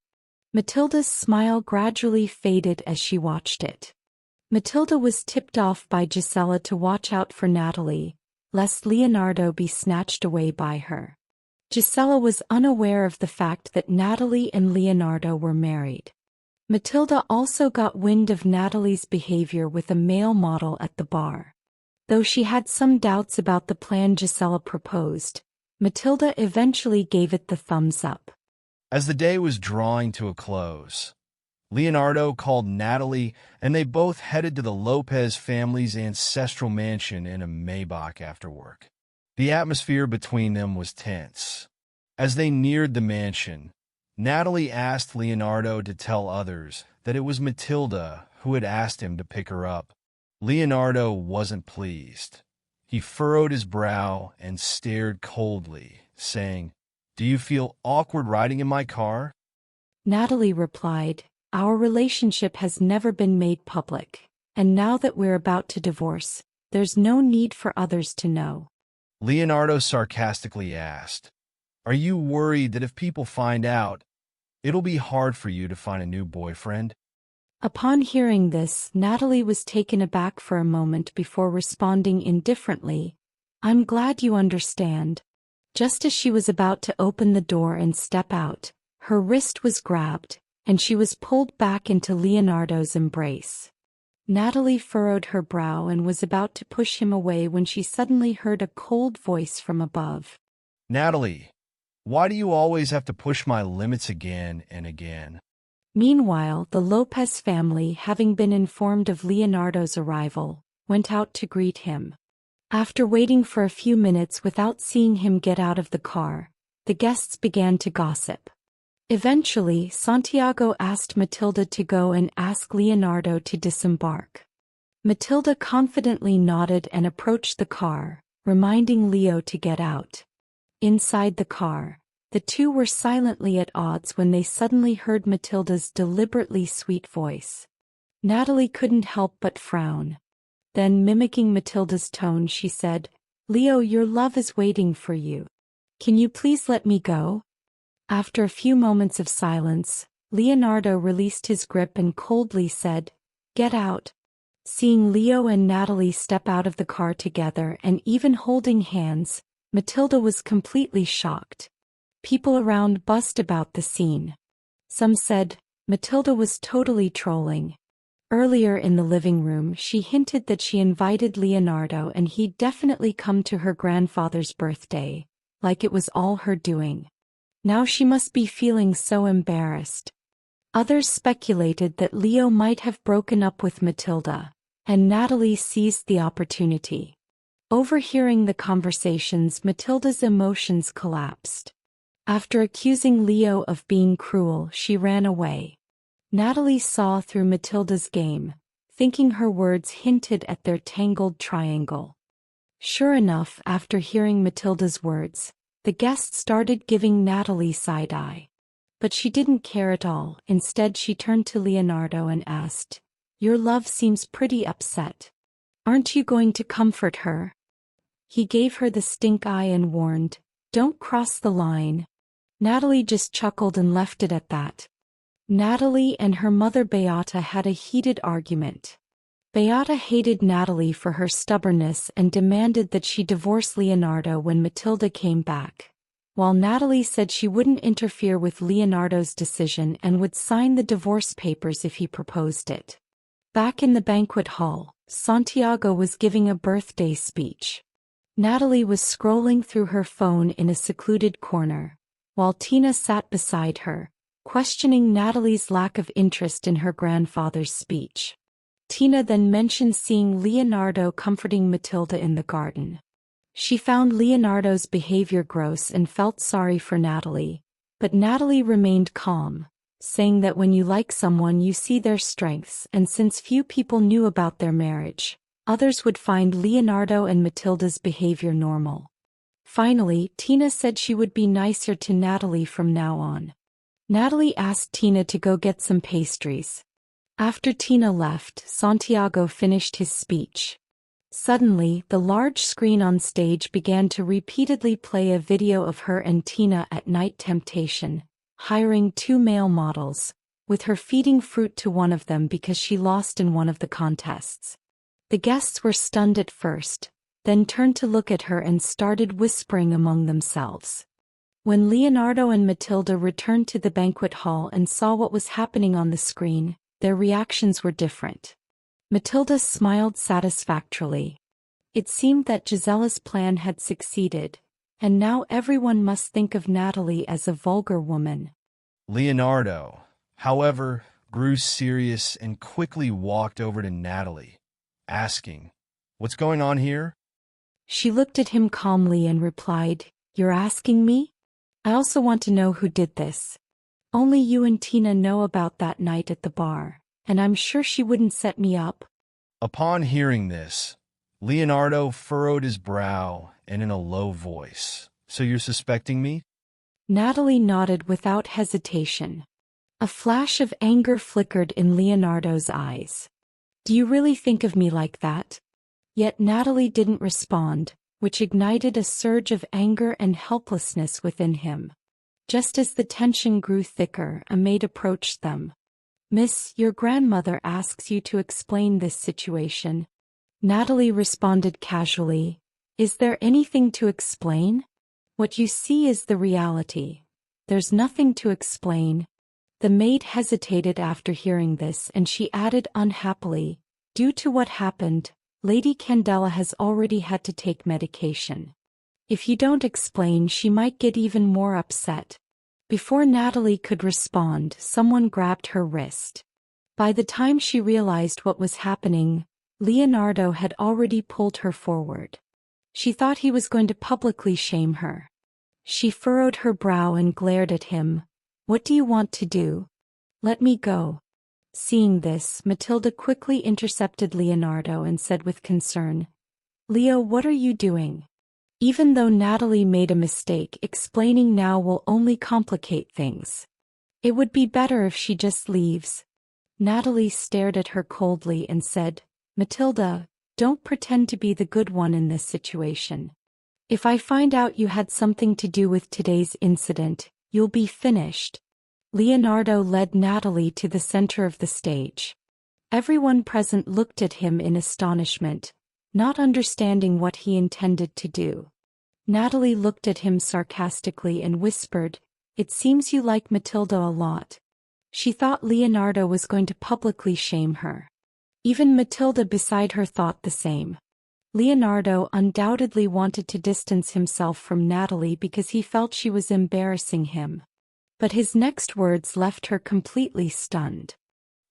Matilda's smile gradually faded as she watched it. Matilda was tipped off by Gisela to watch out for Natalie, lest Leonardo be snatched away by her. Gisela was unaware of the fact that Natalie and Leonardo were married. Matilda also got wind of Natalie's behavior with a male model at the bar. Though she had some doubts about the plan Gisela proposed, Matilda eventually gave it the thumbs up. As the day was drawing to a close, Leonardo called Natalie and they both headed to the Lopez family's ancestral mansion in a Maybach after work. The atmosphere between them was tense. As they neared the mansion, Natalie asked Leonardo to tell others that it was Matilda who had asked him to pick her up. Leonardo wasn't pleased. He furrowed his brow and stared coldly, saying, "Do you feel awkward riding in my car?" Natalie replied, "Our relationship has never been made public, and now that we're about to divorce, there's no need for others to know." Leonardo sarcastically asked, "Are you worried that if people find out, it'll be hard for you to find a new boyfriend?" Upon hearing this, Natalie was taken aback for a moment before responding indifferently, "I'm glad you understand." Just as she was about to open the door and step out, her wrist was grabbed, and she was pulled back into Leonardo's embrace. Natalie furrowed her brow and was about to push him away when she suddenly heard a cold voice from above. "Natalie, why do you always have to push my limits again and again?" Meanwhile, the Lopez family, having been informed of Leonardo's arrival, went out to greet him. After waiting for a few minutes without seeing him get out of the car, the guests began to gossip. Eventually, Santiago asked Matilda to go and ask Leonardo to disembark. Matilda confidently nodded and approached the car, reminding Leo to get out. Inside the car, the two were silently at odds when they suddenly heard Matilda's deliberately sweet voice. Natalie couldn't help but frown. Then, mimicking Matilda's tone, she said, "Leo, your love is waiting for you. Can you please let me go?" After a few moments of silence, Leonardo released his grip and coldly said, "Get out." Seeing Leo and Natalie step out of the car together and even holding hands, Matilda was completely shocked. People around buzzed about the scene. Some said, Matilda was totally trolling. Earlier in the living room she hinted that she invited Leonardo and he'd definitely come to her grandfather's birthday, like it was all her doing. Now she must be feeling so embarrassed. Others speculated that Leo might have broken up with Matilda, and Natalie seized the opportunity. Overhearing the conversations, Matilda's emotions collapsed. After accusing Leo of being cruel, she ran away. Natalie saw through Matilda's game, thinking her words hinted at their tangled triangle. Sure enough, after hearing Matilda's words, the guests started giving Natalie side-eye. But she didn't care at all. Instead she turned to Leonardo and asked, "Your love seems pretty upset. Aren't you going to comfort her?" He gave her the stink eye and warned, "Don't cross the line." Natalie just chuckled and left it at that. Natalie and her mother Beata had a heated argument. Beata hated Natalie for her stubbornness and demanded that she divorce Leonardo when Matilda came back, while Natalie said she wouldn't interfere with Leonardo's decision and would sign the divorce papers if he proposed it. Back in the banquet hall, Santiago was giving a birthday speech. Natalie was scrolling through her phone in a secluded corner, while Tina sat beside her, questioning Natalie's lack of interest in her grandfather's speech. Tina then mentioned seeing Leonardo comforting Matilda in the garden. She found Leonardo's behavior gross and felt sorry for Natalie, but Natalie remained calm, saying that when you like someone you see their strengths, and since few people knew about their marriage, others would find Leonardo and Matilda's behavior normal. Finally, Tina said she would be nicer to Natalie from now on. Natalie asked Tina to go get some pastries. After Tina left, Santiago finished his speech. Suddenly, the large screen on stage began to repeatedly play a video of her and Tina at night temptation, hiring 2 male models, with her feeding fruit to one of them because she lost in one of the contests. The guests were stunned at first, then turned to look at her and started whispering among themselves. When Leonardo and Matilda returned to the banquet hall and saw what was happening on the screen, their reactions were different. Matilda smiled satisfactorily. It seemed that Gisella's plan had succeeded, and now everyone must think of Natalie as a vulgar woman. Leonardo, however, grew serious and quickly walked over to Natalie, asking, "What's going on here?" She looked at him calmly and replied, "You're asking me? I also want to know who did this. Only you and Tina know about that night at the bar, and I'm sure she wouldn't set me up." Upon hearing this, Leonardo furrowed his brow and in a low voice, "So you're suspecting me?" Natalie nodded without hesitation. A flash of anger flickered in Leonardo's eyes. "Do you really think of me like that?" Yet Natalie didn't respond, which ignited a surge of anger and helplessness within him. Just as the tension grew thicker, a maid approached them. "Miss, your grandmother asks you to explain this situation." Natalie responded casually, "Is there anything to explain? What you see is the reality. There's nothing to explain." The maid hesitated after hearing this, and she added unhappily, "Due to what happened, Lady Candela has already had to take medication. If you don't explain, she might get even more upset." Before Natalie could respond, someone grabbed her wrist. By the time she realized what was happening, Leonardo had already pulled her forward. She thought he was going to publicly shame her. She furrowed her brow and glared at him. "What do you want to do? Let me go." Seeing this, Matilda quickly intercepted Leonardo and said with concern, "Leo, what are you doing?" Even though Natalie made a mistake, explaining now will only complicate things. It would be better if she just leaves. Natalie stared at her coldly and said, "Matilda, don't pretend to be the good one in this situation. If I find out you had something to do with today's incident, you'll be finished." Leonardo led Natalie to the center of the stage. Everyone present looked at him in astonishment, not understanding what he intended to do. Natalie looked at him sarcastically and whispered, "It seems you like Matilda a lot." She thought Leonardo was going to publicly shame her. Even Matilda beside her thought the same. Leonardo undoubtedly wanted to distance himself from Natalie because he felt she was embarrassing him. But his next words left her completely stunned.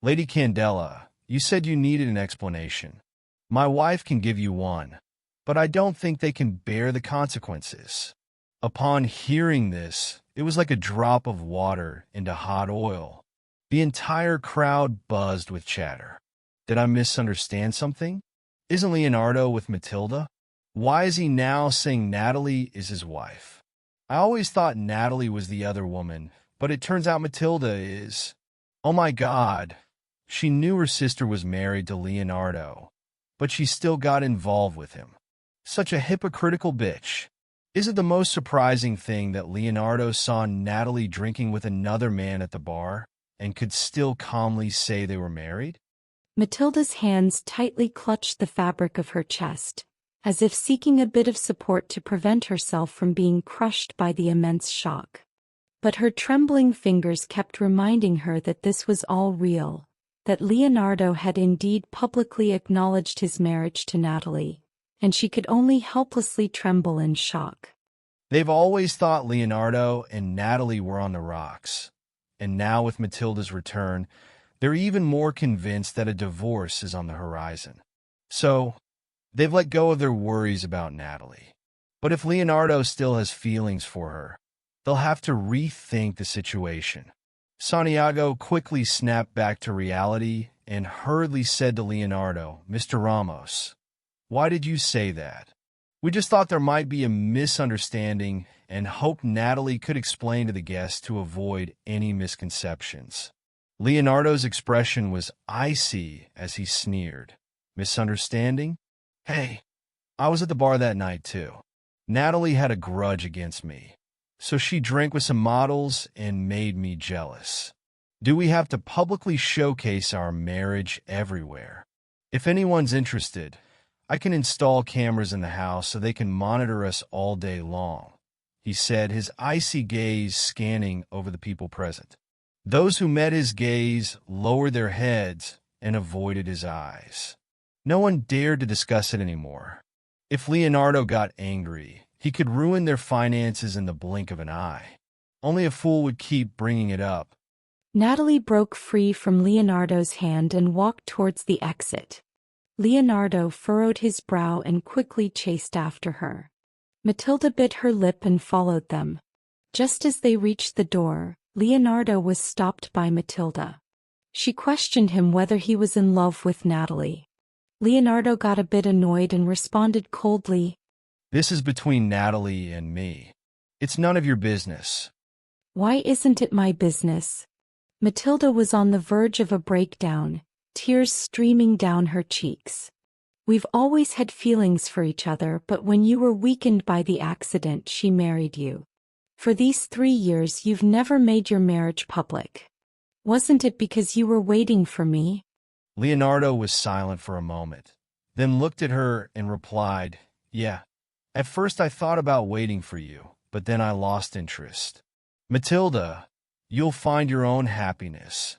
Lady Candela, you said you needed an explanation. My wife can give you one, but I don't think they can bear the consequences. Upon hearing this, it was like a drop of water into hot oil. The entire crowd buzzed with chatter. Did I misunderstand something? Isn't Leonardo with Matilda? Why is he now saying Natalie is his wife? I always thought Natalie was the other woman, but it turns out Matilda is. Oh my God. She knew her sister was married to Leonardo, but she still got involved with him. Such a hypocritical bitch. Is it the most surprising thing that Leonardo saw Natalie drinking with another man at the bar and could still calmly say they were married? Matilda's hands tightly clutched the fabric of her chest, as if seeking a bit of support to prevent herself from being crushed by the immense shock. But her trembling fingers kept reminding her that this was all real, that Leonardo had indeed publicly acknowledged his marriage to Natalie, and she could only helplessly tremble in shock. They've always thought Leonardo and Natalie were on the rocks, and now with Matilda's return, they're even more convinced that a divorce is on the horizon. So, they've let go of their worries about Natalie. But if Leonardo still has feelings for her, they'll have to rethink the situation. Santiago quickly snapped back to reality and hurriedly said to Leonardo, "Mr. Ramos, why did you say that? We just thought there might be a misunderstanding and hoped Natalie could explain to the guests to avoid any misconceptions." Leonardo's expression was icy as he sneered. "Misunderstanding? Hey, I was at the bar that night too. Natalie had a grudge against me, so she drank with some models and made me jealous. Do we have to publicly showcase our marriage everywhere? If anyone's interested, I can install cameras in the house so they can monitor us all day long," he said, his icy gaze scanning over the people present. Those who met his gaze lowered their heads and avoided his eyes. No one dared to discuss it anymore. If Leonardo got angry, he could ruin their finances in the blink of an eye. Only a fool would keep bringing it up. Natalie broke free from Leonardo's hand and walked towards the exit. Leonardo furrowed his brow and quickly chased after her. Matilda bit her lip and followed them. Just as they reached the door, Leonardo was stopped by Matilda. She questioned him whether he was in love with Natalie. Leonardo got a bit annoyed and responded coldly, "This is between Natalie and me. It's none of your business." "Why isn't it my business?" Matilda was on the verge of a breakdown, tears streaming down her cheeks. "We've always had feelings for each other, but when you were weakened by the accident, she married you. For these 3 years you've never made your marriage public. Wasn't it because you were waiting for me?" Leonardo was silent for a moment, then looked at her and replied, "Yeah. At first I thought about waiting for you, but then I lost interest. Matilda, you'll find your own happiness."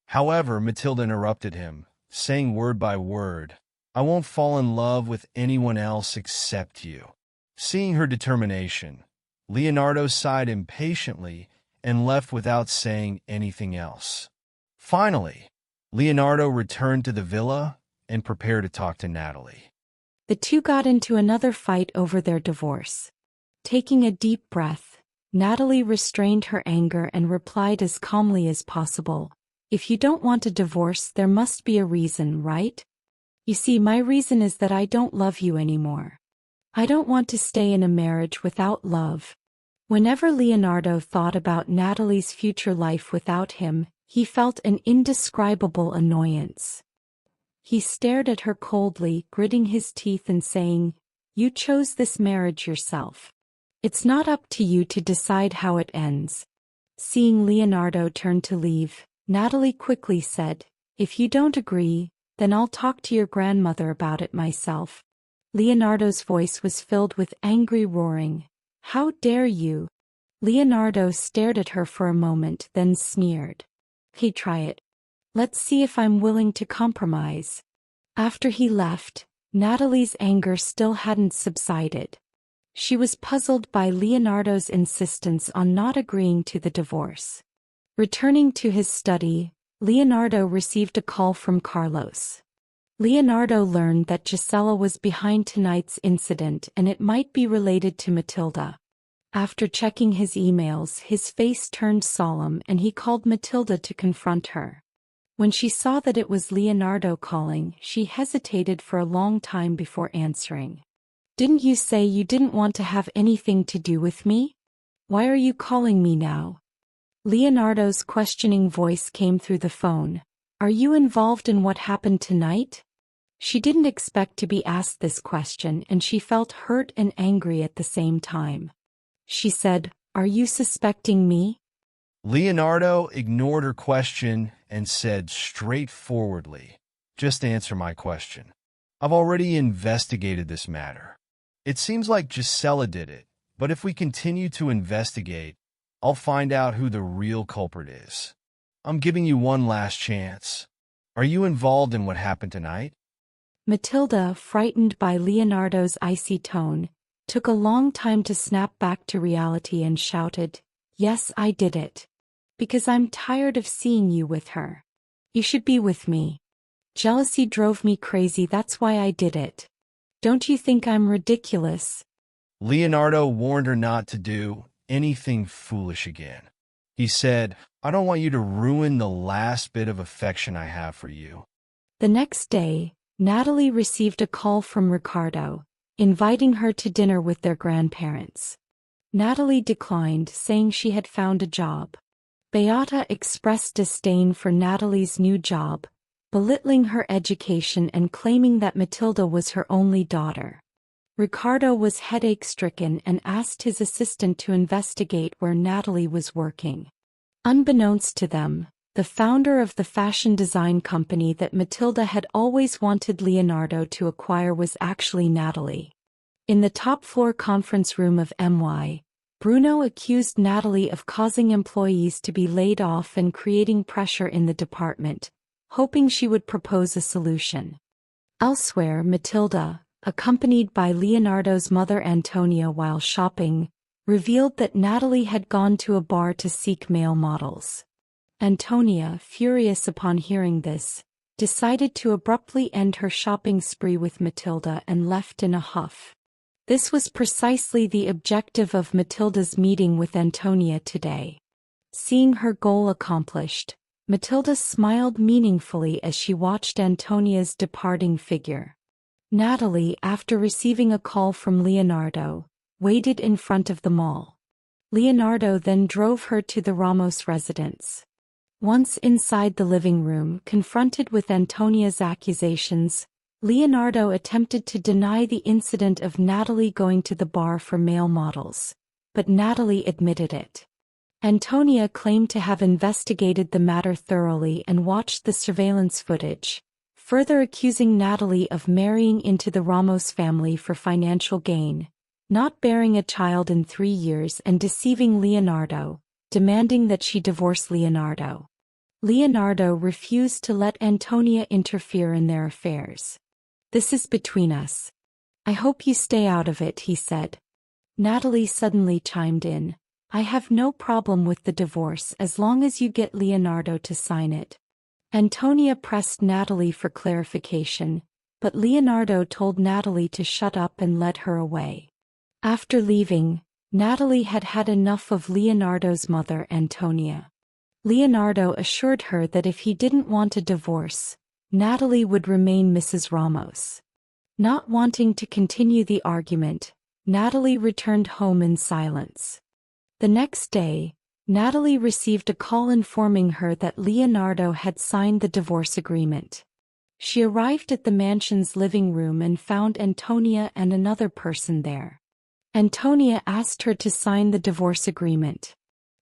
However, Matilda interrupted him, saying word by word, "I won't fall in love with anyone else except you." Seeing her determination, Leonardo sighed impatiently and left without saying anything else. Finally, Leonardo returned to the villa and prepared to talk to Natalie. The two got into another fight over their divorce. Taking a deep breath, Natalie restrained her anger and replied as calmly as possible, "If you don't want a divorce, there must be a reason, right? You see, my reason is that I don't love you anymore. I don't want to stay in a marriage without love." Whenever Leonardo thought about Natalie's future life without him, he felt an indescribable annoyance. He stared at her coldly, gritting his teeth and saying, "You chose this marriage yourself. It's not up to you to decide how it ends." Seeing Leonardo turn to leave, Natalie quickly said, If you don't agree, then I'll talk to your grandmother about it myself. Leonardo's voice was filled with angry roaring. How dare you? Leonardo stared at her for a moment, then sneered. Hey, try it. Let's see if I'm willing to compromise. After he left, Natalie's anger still hadn't subsided. She was puzzled by Leonardo's insistence on not agreeing to the divorce. Returning to his study, Leonardo received a call from Carlos. Leonardo learned that Gisela was behind tonight's incident and it might be related to Matilda. After checking his emails, his face turned solemn and he called Matilda to confront her. When she saw that it was Leonardo calling, she hesitated for a long time before answering. Didn't you say you didn't want to have anything to do with me? Why are you calling me now? Leonardo's questioning voice came through the phone. Are you involved in what happened tonight? She didn't expect to be asked this question and she felt hurt and angry at the same time. She said, Are you suspecting me? Leonardo ignored her question and said straightforwardly, Just answer my question. I've already investigated this matter. It seems like Gisela did it, but if we continue to investigate, I'll find out who the real culprit is. I'm giving you one last chance. Are you involved in what happened tonight? Matilda, frightened by Leonardo's icy tone, took a long time to snap back to reality and shouted, Yes, I did it. Because I'm tired of seeing you with her. You should be with me. Jealousy drove me crazy, that's why I did it. Don't you think I'm ridiculous? Leonardo warned her not to do anything foolish again. He said, I don't want you to ruin the last bit of affection I have for you. The next day, Natalie received a call from Ricardo, inviting her to dinner with their grandparents. Natalie declined, saying she had found a job. Beata expressed disdain for Natalie's new job, belittling her education and claiming that Matilda was her only daughter. Ricardo was headache-stricken and asked his assistant to investigate where Natalie was working. Unbeknownst to them, the founder of the fashion design company that Matilda had always wanted Leonardo to acquire was actually Natalie. In the top-floor conference room of MY, Bruno accused Natalie of causing employees to be laid off and creating pressure in the department, hoping she would propose a solution. Elsewhere, Matilda, accompanied by Leonardo's mother Antonia while shopping, revealed that Natalie had gone to a bar to seek male models. Antonia, furious upon hearing this, decided to abruptly end her shopping spree with Matilda and left in a huff. This was precisely the objective of Matilda's meeting with Antonia today. Seeing her goal accomplished, Matilda smiled meaningfully as she watched Antonia's departing figure. Natalie, after receiving a call from Leonardo, waited in front of the mall. Leonardo then drove her to the Ramos residence. Once inside the living room, confronted with Antonia's accusations, Leonardo attempted to deny the incident of Natalie going to the bar for male models, but Natalie admitted it. Antonia claimed to have investigated the matter thoroughly and watched the surveillance footage, further accusing Natalie of marrying into the Ramos family for financial gain, not bearing a child in 3 years and deceiving Leonardo, demanding that she divorce Leonardo. Leonardo refused to let Antonia interfere in their affairs. This is between us. I hope you stay out of it, he said. Natalie suddenly chimed in. I have no problem with the divorce as long as you get Leonardo to sign it. Antonia pressed Natalie for clarification, but Leonardo told Natalie to shut up and led her away. After leaving, Natalie had had enough of Leonardo's mother, Antonia. Leonardo assured her that if he didn't want a divorce, Natalie would remain Mrs. Ramos. Not wanting to continue the argument, Natalie returned home in silence. The next day, Natalie received a call informing her that Leonardo had signed the divorce agreement. She arrived at the mansion's living room and found Antonia and another person there. Antonia asked her to sign the divorce agreement.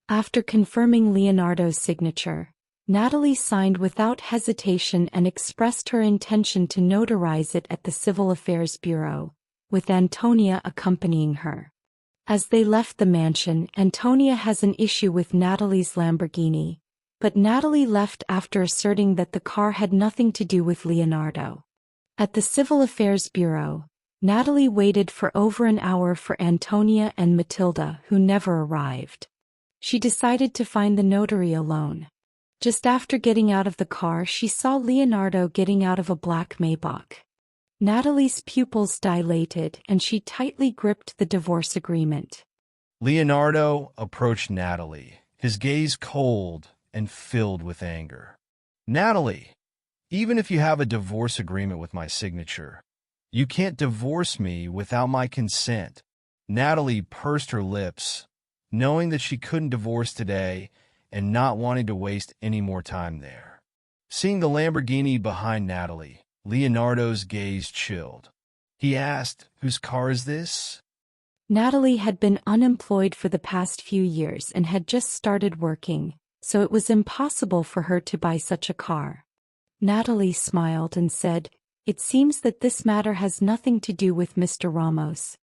After confirming Leonardo's signature, Natalie signed without hesitation and expressed her intention to notarize it at the Civil Affairs Bureau, with Antonia accompanying her. As they left the mansion, Antonia has an issue with Natalie's Lamborghini, but Natalie left after asserting that the car had nothing to do with Leonardo. At the Civil Affairs Bureau, Natalie waited for over an hour for Antonia and Matilda, who never arrived. She decided to find the notary alone. Just after getting out of the car, she saw Leonardo getting out of a black Maybach. Natalie's pupils dilated and she tightly gripped the divorce agreement. Leonardo approached Natalie, his gaze cold and filled with anger. "Natalie, even if you have a divorce agreement with my signature, you can't divorce me without my consent." Natalie pursed her lips, knowing that she couldn't divorce today and not wanting to waste any more time there. Seeing the Lamborghini behind Natalie, Leonardo's gaze chilled. He asked, "Whose car is this?" Natalie had been unemployed for the past few years and had just started working, so it was impossible for her to buy such a car. Natalie smiled and said, "It seems that this matter has nothing to do with Mr. Ramos."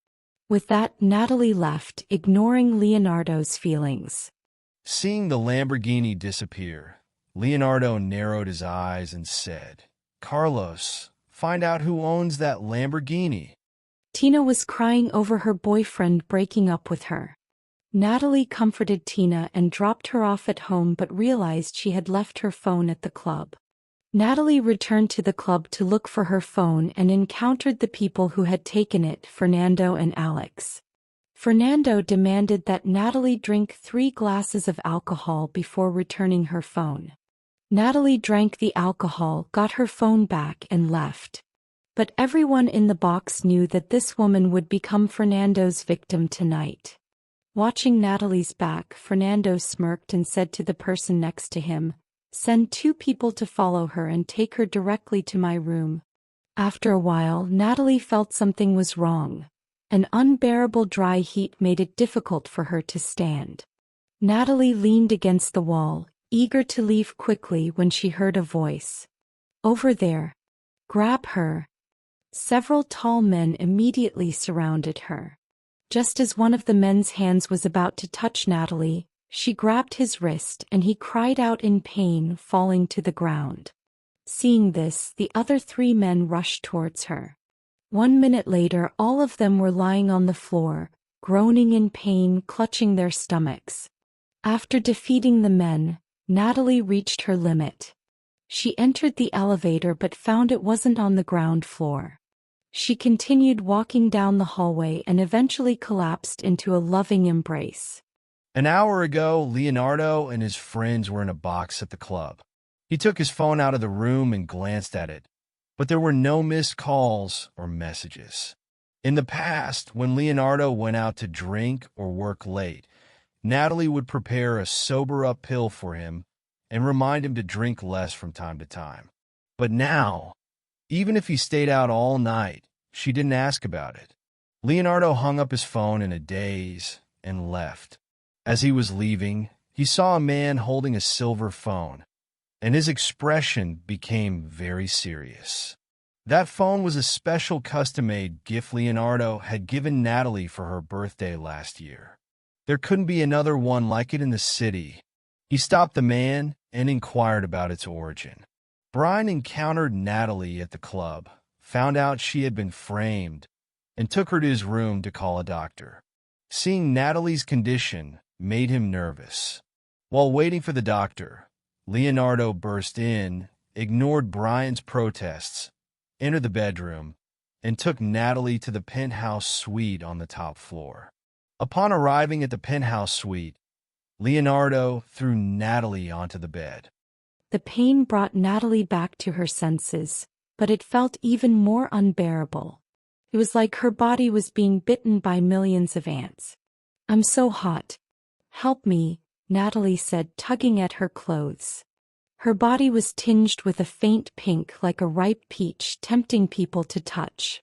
With that, Natalie left, ignoring Leonardo's feelings. Seeing the Lamborghini disappear, Leonardo narrowed his eyes and said, "Carlos, find out who owns that Lamborghini." Tina was crying over her boyfriend breaking up with her. Natalie comforted Tina and dropped her off at home but realized she had left her phone at the club. Natalie returned to the club to look for her phone and encountered the people who had taken it, Fernando and Alex. Fernando demanded that Natalie drink 3 glasses of alcohol before returning her phone. Natalie drank the alcohol, got her phone back and left. But everyone in the box knew that this woman would become Fernando's victim tonight. Watching Natalie's back, Fernando smirked and said to the person next to him, "Send 2 people to follow her and take her directly to my room." After a while, Natalie felt something was wrong. An unbearable dry heat made it difficult for her to stand. Natalie leaned against the wall, eager to leave quickly when she heard a voice. "Over there. Grab her." Several tall men immediately surrounded her. Just as one of the men's hands was about to touch Natalie, she grabbed his wrist and he cried out in pain, falling to the ground. Seeing this, the other 3 men rushed towards her. 1 minute later, all of them were lying on the floor, groaning in pain, clutching their stomachs. After defeating the men, Natalie reached her limit. She entered the elevator but found it wasn't on the ground floor. She continued walking down the hallway and eventually collapsed into a loving embrace. An hour ago, Leonardo and his friends were in a box at the club. He took his phone out of the room and glanced at it, but there were no missed calls or messages. In the past, when Leonardo went out to drink or work late, Natalie would prepare a sober-up pill for him and remind him to drink less from time to time. But now, even if he stayed out all night, she didn't ask about it. Leonardo hung up his phone in a daze and left. As he was leaving, he saw a man holding a silver phone, and his expression became very serious. That phone was a special custom-made gift Leonardo had given Natalie for her birthday last year. There couldn't be another one like it in the city. He stopped the man and inquired about its origin. Brian encountered Natalie at the club, found out she had been framed, and took her to his room to call a doctor. Seeing Natalie's condition made him nervous. While waiting for the doctor, Leonardo burst in, ignored Brian's protests, entered the bedroom, and took Natalie to the penthouse suite on the top floor. Upon arriving at the penthouse suite, Leonardo threw Natalie onto the bed. The pain brought Natalie back to her senses, but it felt even more unbearable. It was like her body was being bitten by millions of ants. "I'm so hot. Help me," Natalie said, tugging at her clothes. Her body was tinged with a faint pink like a ripe peach, tempting people to touch.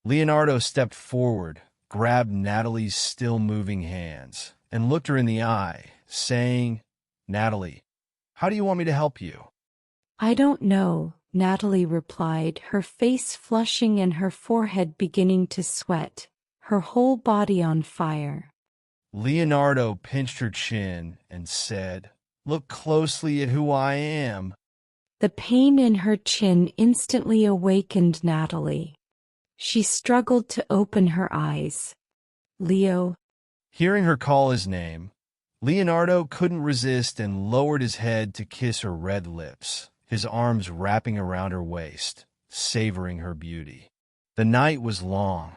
Leonardo stepped forward, grabbed Natalie's still-moving hands, and looked her in the eye, saying, "Natalie, How do you want me to help you? I don't know, Natalie replied, her face flushing and her forehead beginning to sweat, her whole body on fire. Leonardo pinched her chin and said, "Look closely at who I am." The pain in her chin instantly awakened Natalie. She struggled to open her eyes. Leo. Hearing her call his name, Leonardo couldn't resist and lowered his head to kiss her red lips, his arms wrapping around her waist, savoring her beauty. The night was long.